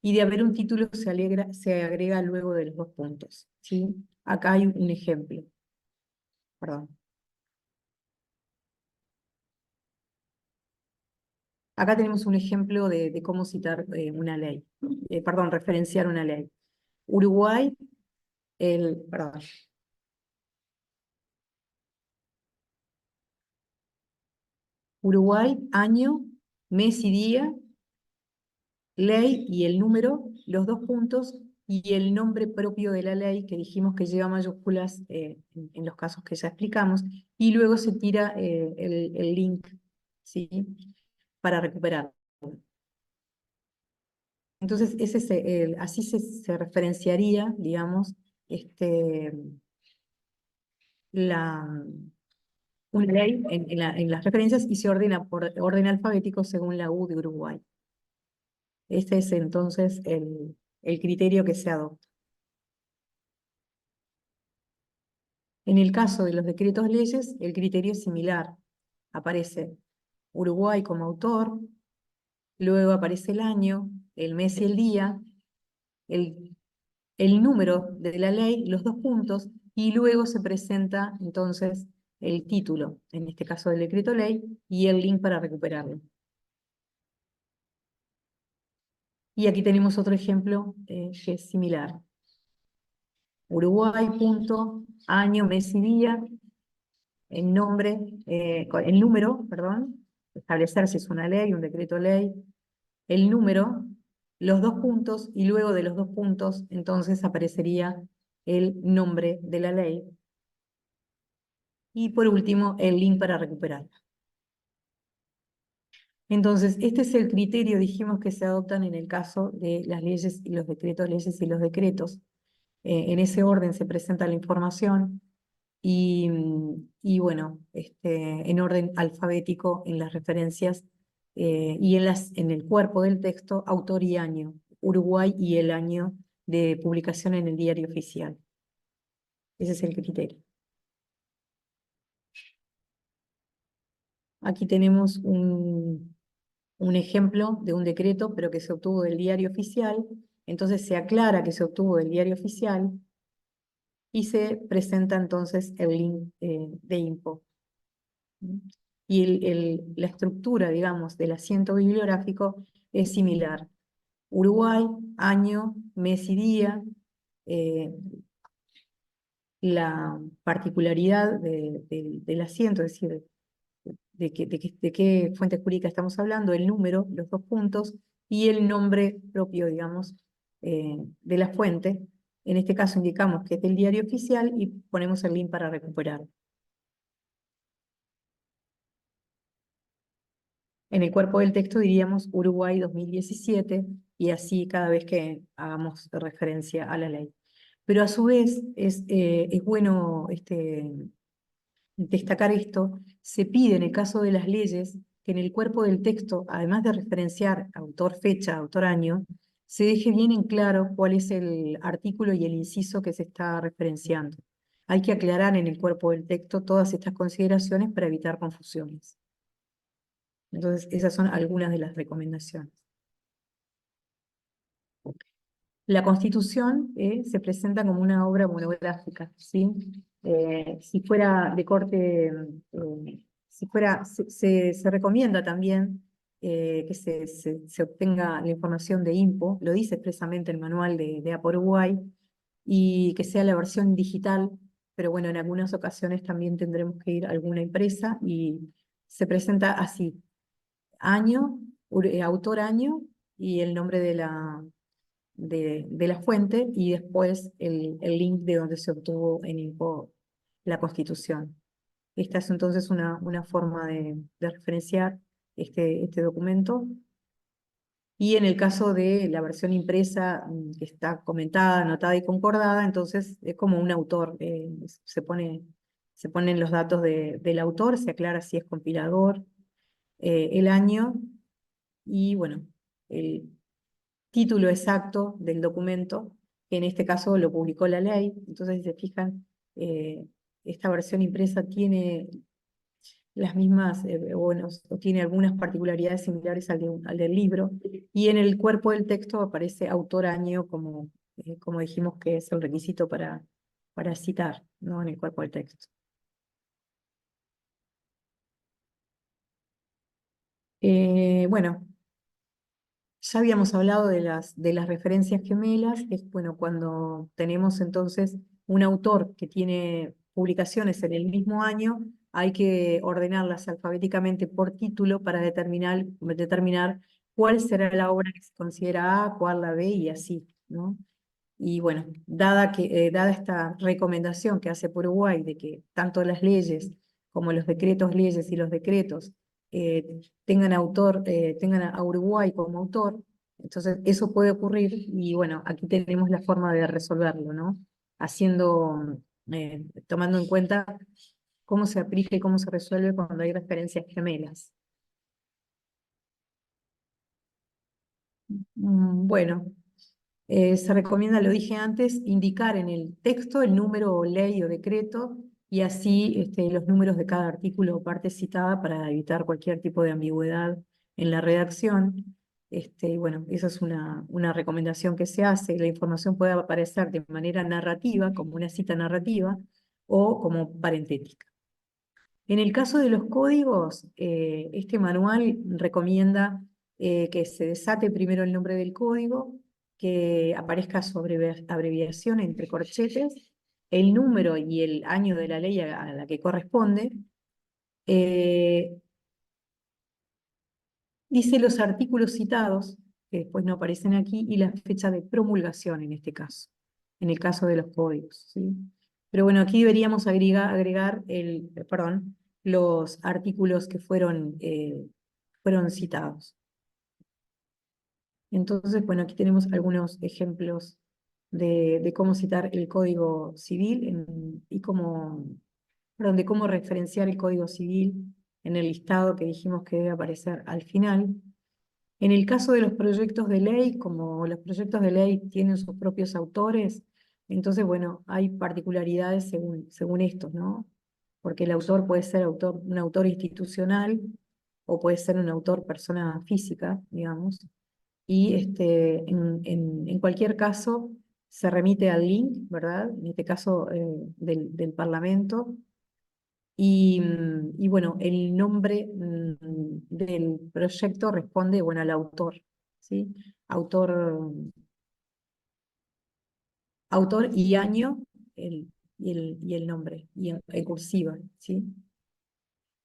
y de haber un título se agrega luego de los dos puntos, ¿sí? Acá hay un ejemplo, perdón. Acá tenemos un ejemplo de cómo citar una ley, perdón, referenciar una ley. Uruguay, perdón. Uruguay, año, mes y día, ley y el número, los dos puntos, y el nombre propio de la ley, que dijimos que lleva mayúsculas en los casos que ya explicamos, y luego se tira el link, ¿sí? Para recuperar. Entonces, así se referenciaría, digamos, este, la, una ley en las referencias y se ordena por orden alfabético según la U de Uruguay. Este es entonces el criterio que se adopta. En el caso de los decretos leyes, el criterio es similar. Aparece Uruguay como autor, luego aparece el año, el mes y el día, el, el número de la ley, los dos puntos, y luego se presenta entonces el título, en este caso del decreto ley, y el link para recuperarlo. Y aquí tenemos otro ejemplo que es similar. Uruguay, punto, año, mes y día, el nombre, el número, perdón, establecer si es una ley, un decreto ley, el número, los dos puntos, y luego de los dos puntos, entonces aparecería el nombre de la ley. Y por último, el link para recuperarla. Entonces, este es el criterio, dijimos, que se adoptan en el caso de las leyes y los decretos, leyes y los decretos. En ese orden se presenta la información y bueno, en orden alfabético en las referencias y en el cuerpo del texto, autor y año, Uruguay y el año de publicación en el diario oficial. Ese es el criterio. Aquí tenemos un ejemplo de un decreto, pero que se obtuvo del diario oficial. Entonces se aclara que se obtuvo del diario oficial y se presenta entonces el link de info. Y la estructura, digamos, del asiento bibliográfico es similar. Uruguay, año, mes y día, eh, la particularidad del asiento, es decir, de qué fuente jurídica estamos hablando, el número, los dos puntos, y el nombre propio, digamos, de la fuente. En este caso indicamos que es del diario oficial y ponemos el link para recuperar. En el cuerpo del texto diríamos Uruguay 2017 y así cada vez que hagamos referencia a la ley. Pero a su vez es bueno destacar esto, se pide en el caso de las leyes que en el cuerpo del texto, además de referenciar autor, fecha, autor, año, se deje bien en claro cuál es el artículo y el inciso que se está referenciando. hay que aclarar en el cuerpo del texto todas estas consideraciones para evitar confusiones. Entonces, esas son algunas de las recomendaciones. La Constitución se presenta como una obra monográfica, ¿sí? Si fuera de corte, se recomienda también que se obtenga la información de INPO, lo dice expresamente el manual de APA Uruguay, y que sea la versión digital, pero bueno, en algunas ocasiones también tendremos que ir a alguna empresa y se presenta así: año, autor año y el nombre de la fuente, y después el link de donde se obtuvo en INPO la Constitución. Esta es entonces una forma de referenciar este documento. Y en el caso de la versión impresa, que está comentada, anotada y concordada, entonces es como un autor, se ponen los datos del autor, se aclara si es compilador, el año y bueno, el título exacto del documento, que en este caso lo publicó la ley. Entonces, si se fijan, esta versión impresa tiene las mismas, bueno, o tiene algunas particularidades similares al del libro, y en el cuerpo del texto aparece autor año como dijimos que es el requisito para citar, ¿no? En el cuerpo del texto. Bueno, ya habíamos hablado de las referencias gemelas, que es bueno, cuando tenemos entonces un autor que tiene publicaciones en el mismo año, hay que ordenarlas alfabéticamente por título para determinar cuál será la obra que se considera A, cuál la B y así, ¿no? Y bueno, dada esta recomendación que hace por Uruguay de que tanto las leyes como los decretos leyes y los decretos eh, tengan a Uruguay como autor, entonces eso puede ocurrir y bueno, aquí tenemos la forma de resolverlo, ¿no? Tomando en cuenta cómo se aplica y cómo se resuelve cuando hay referencias gemelas. Bueno. Se recomienda, lo dije antes, indicar en el texto el número o ley o decreto y así los números de cada artículo o parte citada para evitar cualquier tipo de ambigüedad en la redacción. Bueno, esa es una recomendación que se hace. La información puede aparecer de manera narrativa, como una cita narrativa, o como parentética. En el caso de los códigos, este manual recomienda que se desate primero el nombre del código, que aparezca su abreviación entre corchetes, el número y el año de la ley a la que corresponde. eh, Dice los artículos citados, que después no aparecen aquí, y la fecha de promulgación en este caso, en el caso de los códigos, ¿sí? Pero bueno, aquí deberíamos agregar los artículos que fueron citados. Entonces, bueno, aquí tenemos algunos ejemplos de cómo citar el Código Civil de cómo referenciar el Código Civil en el listado que dijimos que debe aparecer al final. En el caso de los proyectos de ley, como los proyectos de ley tienen sus propios autores, entonces, bueno, hay particularidades según estos, ¿no? Porque el autor puede ser un autor institucional o puede ser un autor persona física, digamos. Y en cualquier caso se remite al link, ¿verdad? En este caso del Parlamento. Y bueno, el nombre del proyecto responde, bueno, al autor, ¿sí? Autor, autor y año y el nombre, y en cursiva, ¿sí?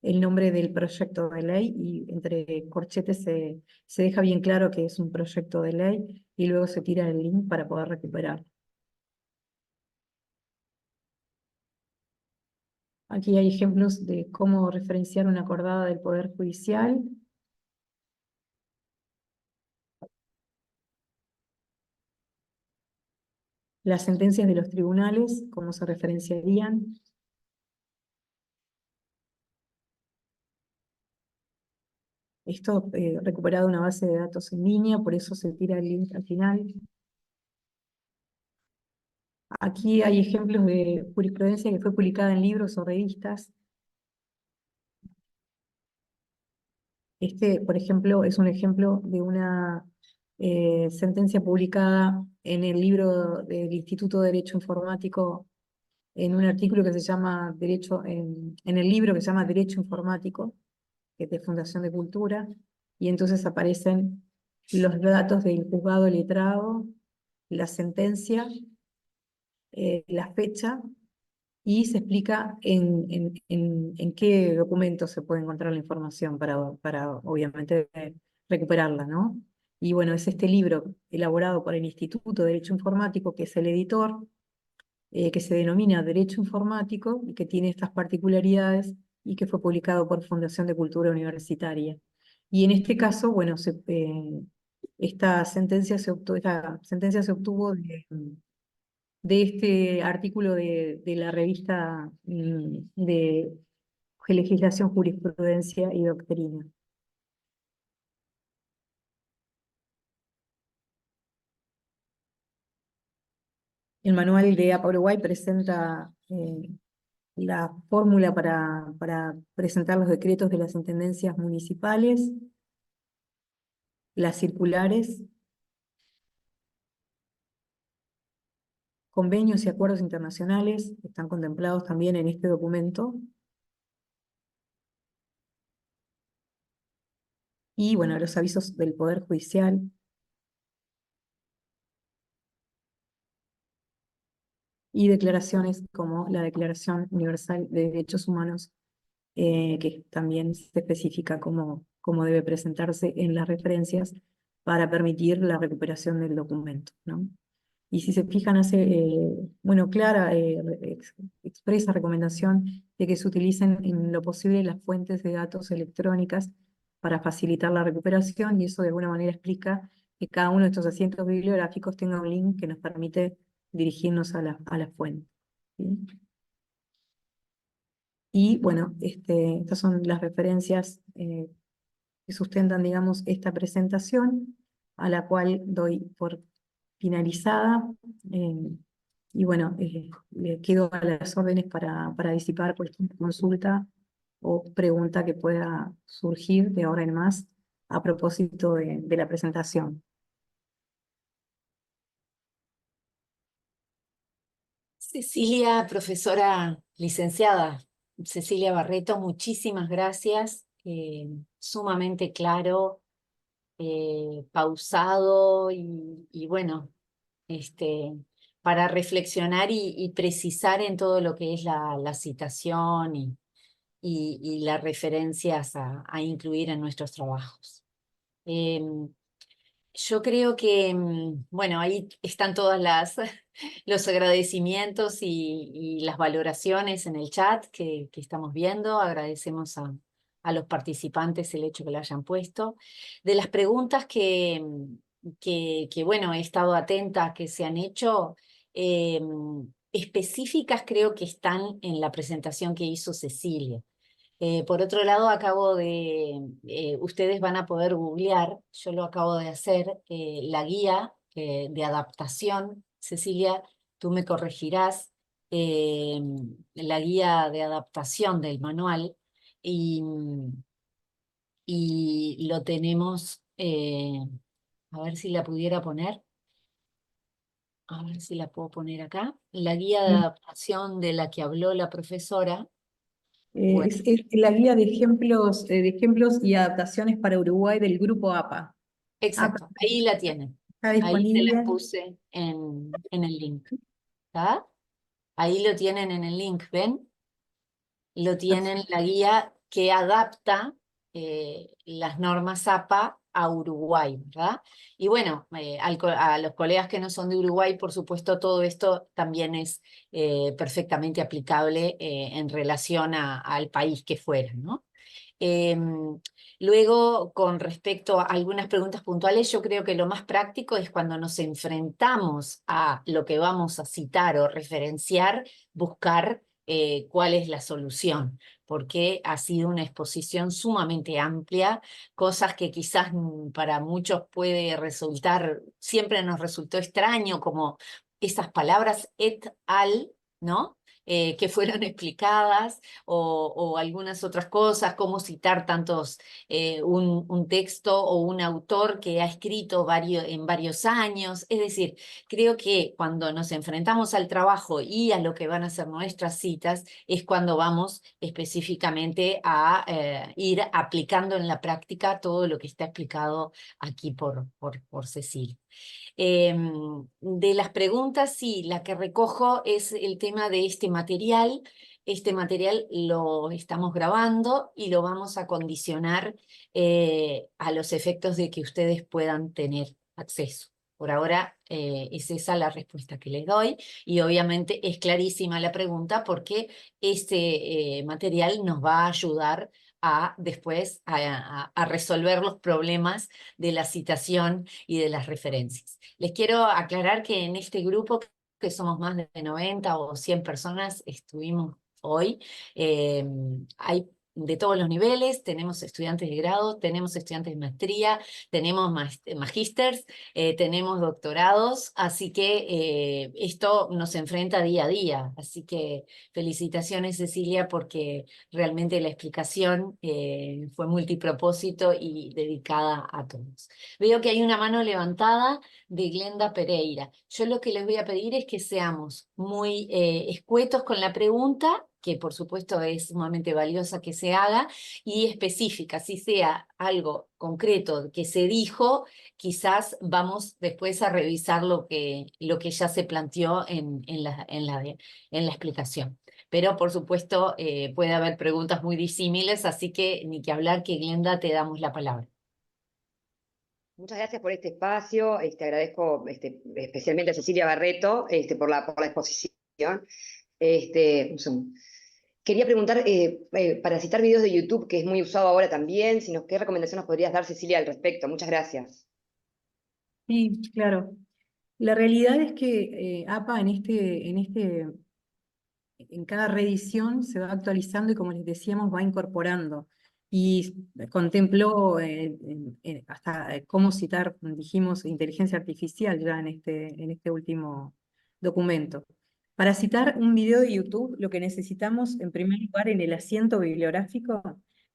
El nombre del proyecto de ley y entre corchetes se deja bien claro que es un proyecto de ley y luego se tira el link para poder recuperar. Aquí hay ejemplos de cómo referenciar una acordada del Poder Judicial. Las sentencias de los tribunales, cómo se referenciarían. Esto recuperado de una base de datos en línea, por eso se tira el link al final. Aquí hay ejemplos de jurisprudencia que fue publicada en libros o revistas. Este, por ejemplo, es un ejemplo de una sentencia publicada en el libro del Instituto de Derecho Informático, en un artículo que se llama en el libro que se llama Derecho Informático, que es de Fundación de Cultura, y entonces aparecen los datos del juzgado letrado, la sentencia, la fecha, y se explica en qué documentos se puede encontrar la información para obviamente, recuperarla, ¿no? Y bueno, es este libro elaborado por el Instituto de Derecho Informático, que es el editor, que se denomina Derecho Informático y que tiene estas particularidades y que fue publicado por Fundación de Cultura Universitaria. Y en este caso, bueno, esta sentencia se obtuvo de este artículo de la revista de Legislación, Jurisprudencia y Doctrina. El manual de APA Uruguay presenta la fórmula para presentar los decretos de las intendencias municipales, las circulares, convenios y acuerdos internacionales, que están contemplados también en este documento, y bueno, los avisos del Poder Judicial, y declaraciones como la Declaración Universal de Derechos Humanos, que también se especifica cómo debe presentarse en las referencias para permitir la recuperación del documento, ¿no? Y si se fijan, hace, bueno, clara, expresa recomendación de que se utilicen en lo posible las fuentes de datos electrónicas para facilitar la recuperación, y eso de alguna manera explica que cada uno de estos asientos bibliográficos tenga un link que nos permite dirigirnos a la fuente, ¿sí? Y bueno, estas son las referencias que sustentan, digamos, esta presentación, a la cual doy por finalizada. eh, y bueno, le quedo a las órdenes para disipar cualquier consulta o pregunta que pueda surgir de ahora en más a propósito de la presentación. Cecilia, profesora licenciada, Cecilia Barreto, muchísimas gracias. Sumamente claro, pausado y bueno, este, para reflexionar y precisar en todo lo que es la citación y las referencias a incluir en nuestros trabajos. Yo creo que, bueno, ahí están todas los agradecimientos y las valoraciones en el chat que estamos viendo. Agradecemos a los participantes el hecho que lo hayan puesto. De las preguntas que bueno, he estado atenta a que se han hecho, específicas creo que están en la presentación que hizo Cecilia. Por otro lado, ustedes van a poder googlear, yo lo acabo de hacer, la guía de adaptación. Cecilia, tú me corregirás, eh, la guía de adaptación del manual y lo tenemos, a ver si la pudiera poner, a ver si la puedo poner acá, la guía de Bien. adaptación de la que habló la profesora. Es, Bueno, es la guía de ejemplos y adaptaciones para Uruguay del grupo APA. APA exacto, ahí la tienen. está Ahí se las disponible. puse en el link. ¿Está? Ahí lo tienen en el link, ¿ven? Lo tienen la guía que adapta las normas APA a Uruguay, ¿verdad? Y bueno, a los colegas que no son de Uruguay, por supuesto, todo esto también es perfectamente aplicable en relación al país que fuera, ¿no? Luego, con respecto a algunas preguntas puntuales, yo creo que lo más práctico es cuando nos enfrentamos a lo que vamos a citar o referenciar, buscar cuál es la solución, porque ha sido una exposición sumamente amplia, cosas que quizás para muchos puede resultar, siempre nos resultó extraño, como esas palabras et al, ¿no? Que fueron explicadas, o algunas otras cosas, cómo citar un texto o un autor que ha escrito en varios años. Es decir, creo que cuando nos enfrentamos al trabajo y a lo que van a ser nuestras citas, es cuando vamos específicamente a ir aplicando en la práctica todo lo que está explicado aquí por Cecilia. De las preguntas, sí, la que recojo es el tema de este material. Este material lo estamos grabando y lo vamos a condicionar a los efectos de que ustedes puedan tener acceso. Por ahora es esa la respuesta que les doy, y obviamente es clarísima la pregunta porque este material nos va a ayudar a después a resolver los problemas de la citación y de las referencias. Les quiero aclarar que en este grupo, que somos más de 90 o 100 personas, estuvimos hoy, hay de todos los niveles, tenemos estudiantes de grado, tenemos estudiantes de maestría, tenemos magísters, tenemos doctorados, así que esto nos enfrenta día a día. Así que felicitaciones, Cecilia, porque realmente la explicación fue multipropósito y dedicada a todos. Veo que hay una mano levantada de Glenda Pereira. Yo lo que les voy a pedir es que seamos muy escuetos con la pregunta, que por supuesto es sumamente valiosa que se haga, y específica, si sea algo concreto que se dijo, quizás vamos después a revisar lo que ya se planteó en la explicación. Pero por supuesto puede haber preguntas muy disímiles, así que ni que hablar, que Glenda, te damos la palabra. Muchas gracias por este espacio. Agradezco especialmente a Cecilia Barreto por la exposición. Un segundo. Quería preguntar, para citar videos de YouTube, que es muy usado ahora también, ¿qué recomendación nos podrías dar, Cecilia, al respecto? Muchas gracias. Sí, claro. La realidad es que APA en cada reedición se va actualizando y, como les decíamos, va incorporando. Y contempló hasta cómo citar, dijimos, inteligencia artificial ya en este último documento. Para citar un video de YouTube, lo que necesitamos, en primer lugar, en el asiento bibliográfico,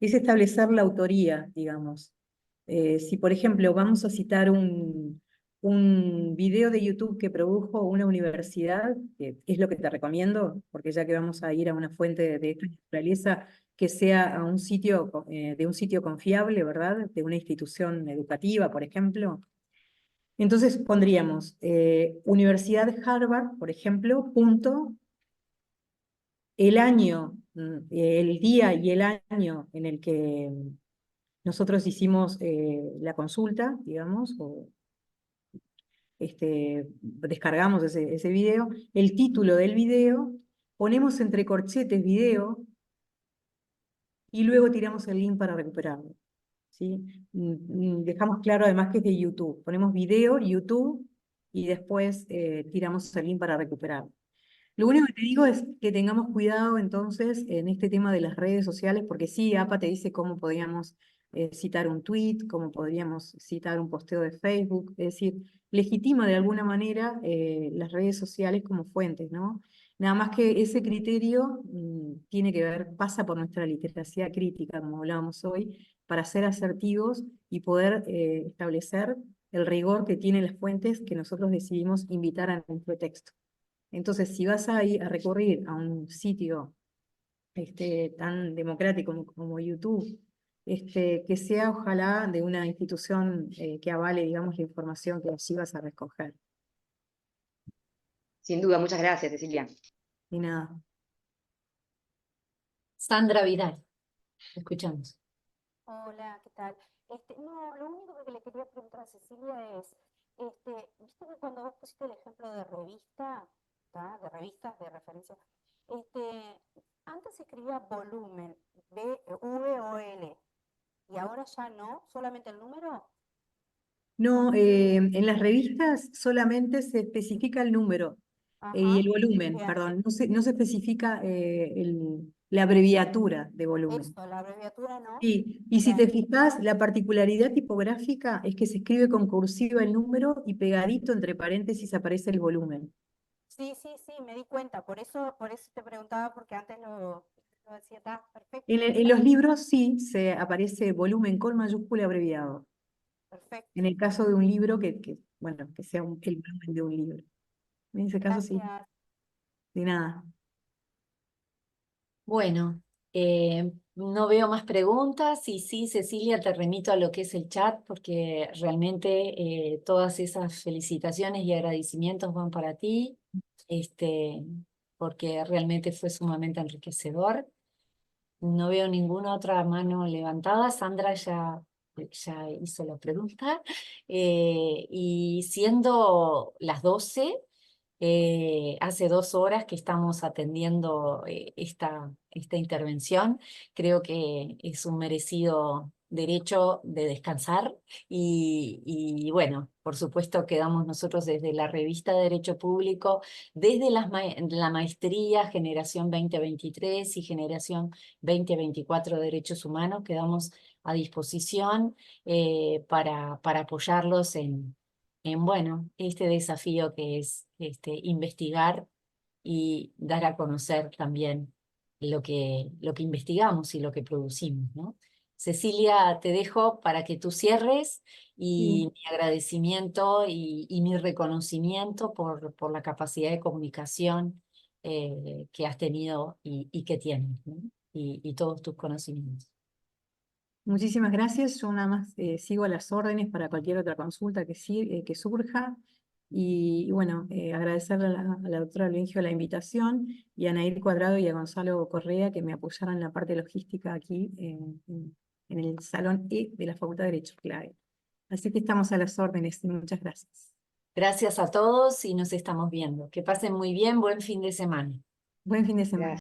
es establecer la autoría, digamos. Si, por ejemplo, vamos a citar un video de YouTube que produjo una universidad, que es lo que te recomiendo, porque ya que vamos a ir a una fuente de esta naturaleza, que sea a un sitio, de un sitio confiable, ¿verdad? De una institución educativa, por ejemplo. Entonces pondríamos Universidad de Harvard, por ejemplo, punto, el año, el día y el año en el que nosotros hicimos la consulta, digamos, o descargamos ese video, el título del video, ponemos entre corchetes video y luego tiramos el link para recuperarlo. ¿Sí? Dejamos claro además que es de YouTube. Ponemos video, YouTube, y después tiramos el link para recuperarlo. Lo único que te digo es que tengamos cuidado entonces en este tema de las redes sociales, porque sí, APA te dice cómo podríamos citar un tweet, cómo podríamos citar un posteo de Facebook, es decir, legitima de alguna manera las redes sociales como fuentes, ¿no? Nada más que ese criterio tiene que ver, pasa por nuestra literacia crítica, como hablábamos hoy, para ser asertivos y poder establecer el rigor que tienen las fuentes que nosotros decidimos invitar a nuestro texto. Entonces, si vas a recurrir a un sitio tan democrático como YouTube, que sea ojalá de una institución que avale, digamos, la información que allí vas a recoger. Sin duda, muchas gracias, Cecilia. Y nada. Sandra Vidal, escuchamos. Hola, ¿qué tal? No, lo único que le quería preguntar a Cecilia es, viste que cuando vos pusiste el ejemplo de revista, ¿tá? De revistas de referencia, antes se escribía volumen, V-O-L, y ahora ya no, solamente el número. No, en las revistas solamente se especifica el número y Ajá, el volumen, bien. perdón, no se especifica la abreviatura de volumen. Eso, la abreviatura no. Y si Bien. te fijas, la particularidad tipográfica es que se escribe con cursiva el número y pegadito entre paréntesis aparece el volumen. Sí, sí, sí, me di cuenta, por eso te preguntaba, porque antes lo decía, está perfecto, En los libros sí se aparece volumen con mayúscula abreviado. perfecto. En el caso de un libro bueno, que sea el volumen de un libro. En ese caso sí, Gracias. de nada. Bueno, no veo más preguntas y sí, Cecilia, te remito a lo que es el chat porque realmente todas esas felicitaciones y agradecimientos van para ti, porque realmente fue sumamente enriquecedor. No veo ninguna otra mano levantada. Sandra ya hizo la pregunta. Y siendo las 12, hace 2 horas que estamos atendiendo esta intervención. Creo que es un merecido derecho de descansar y bueno, por supuesto quedamos nosotros desde la revista de Derecho Público, desde la maestría Generación 2023 y Generación 2024 de Derechos Humanos, quedamos a disposición para apoyarlos bueno, este desafío que es investigar y dar a conocer también lo que investigamos y lo que producimos, ¿no? Cecilia, te dejo para que tú cierres y Sí. mi agradecimiento y mi reconocimiento por la capacidad de comunicación que has tenido y que tienes, ¿no? Y todos tus conocimientos. Muchísimas gracias. Yo nada más sigo las órdenes para cualquier otra consulta que surja. Y bueno, agradecerle a la doctora Lengio la invitación y a Nair Cuadrado y a Gonzalo Correa que me apoyaron en la parte logística aquí en el Salón E de la Facultad de Derecho Clave. Así que estamos a las órdenes y muchas gracias. Gracias a todos y nos estamos viendo. Que pasen muy bien, buen fin de semana. Buen fin de semana. Gracias.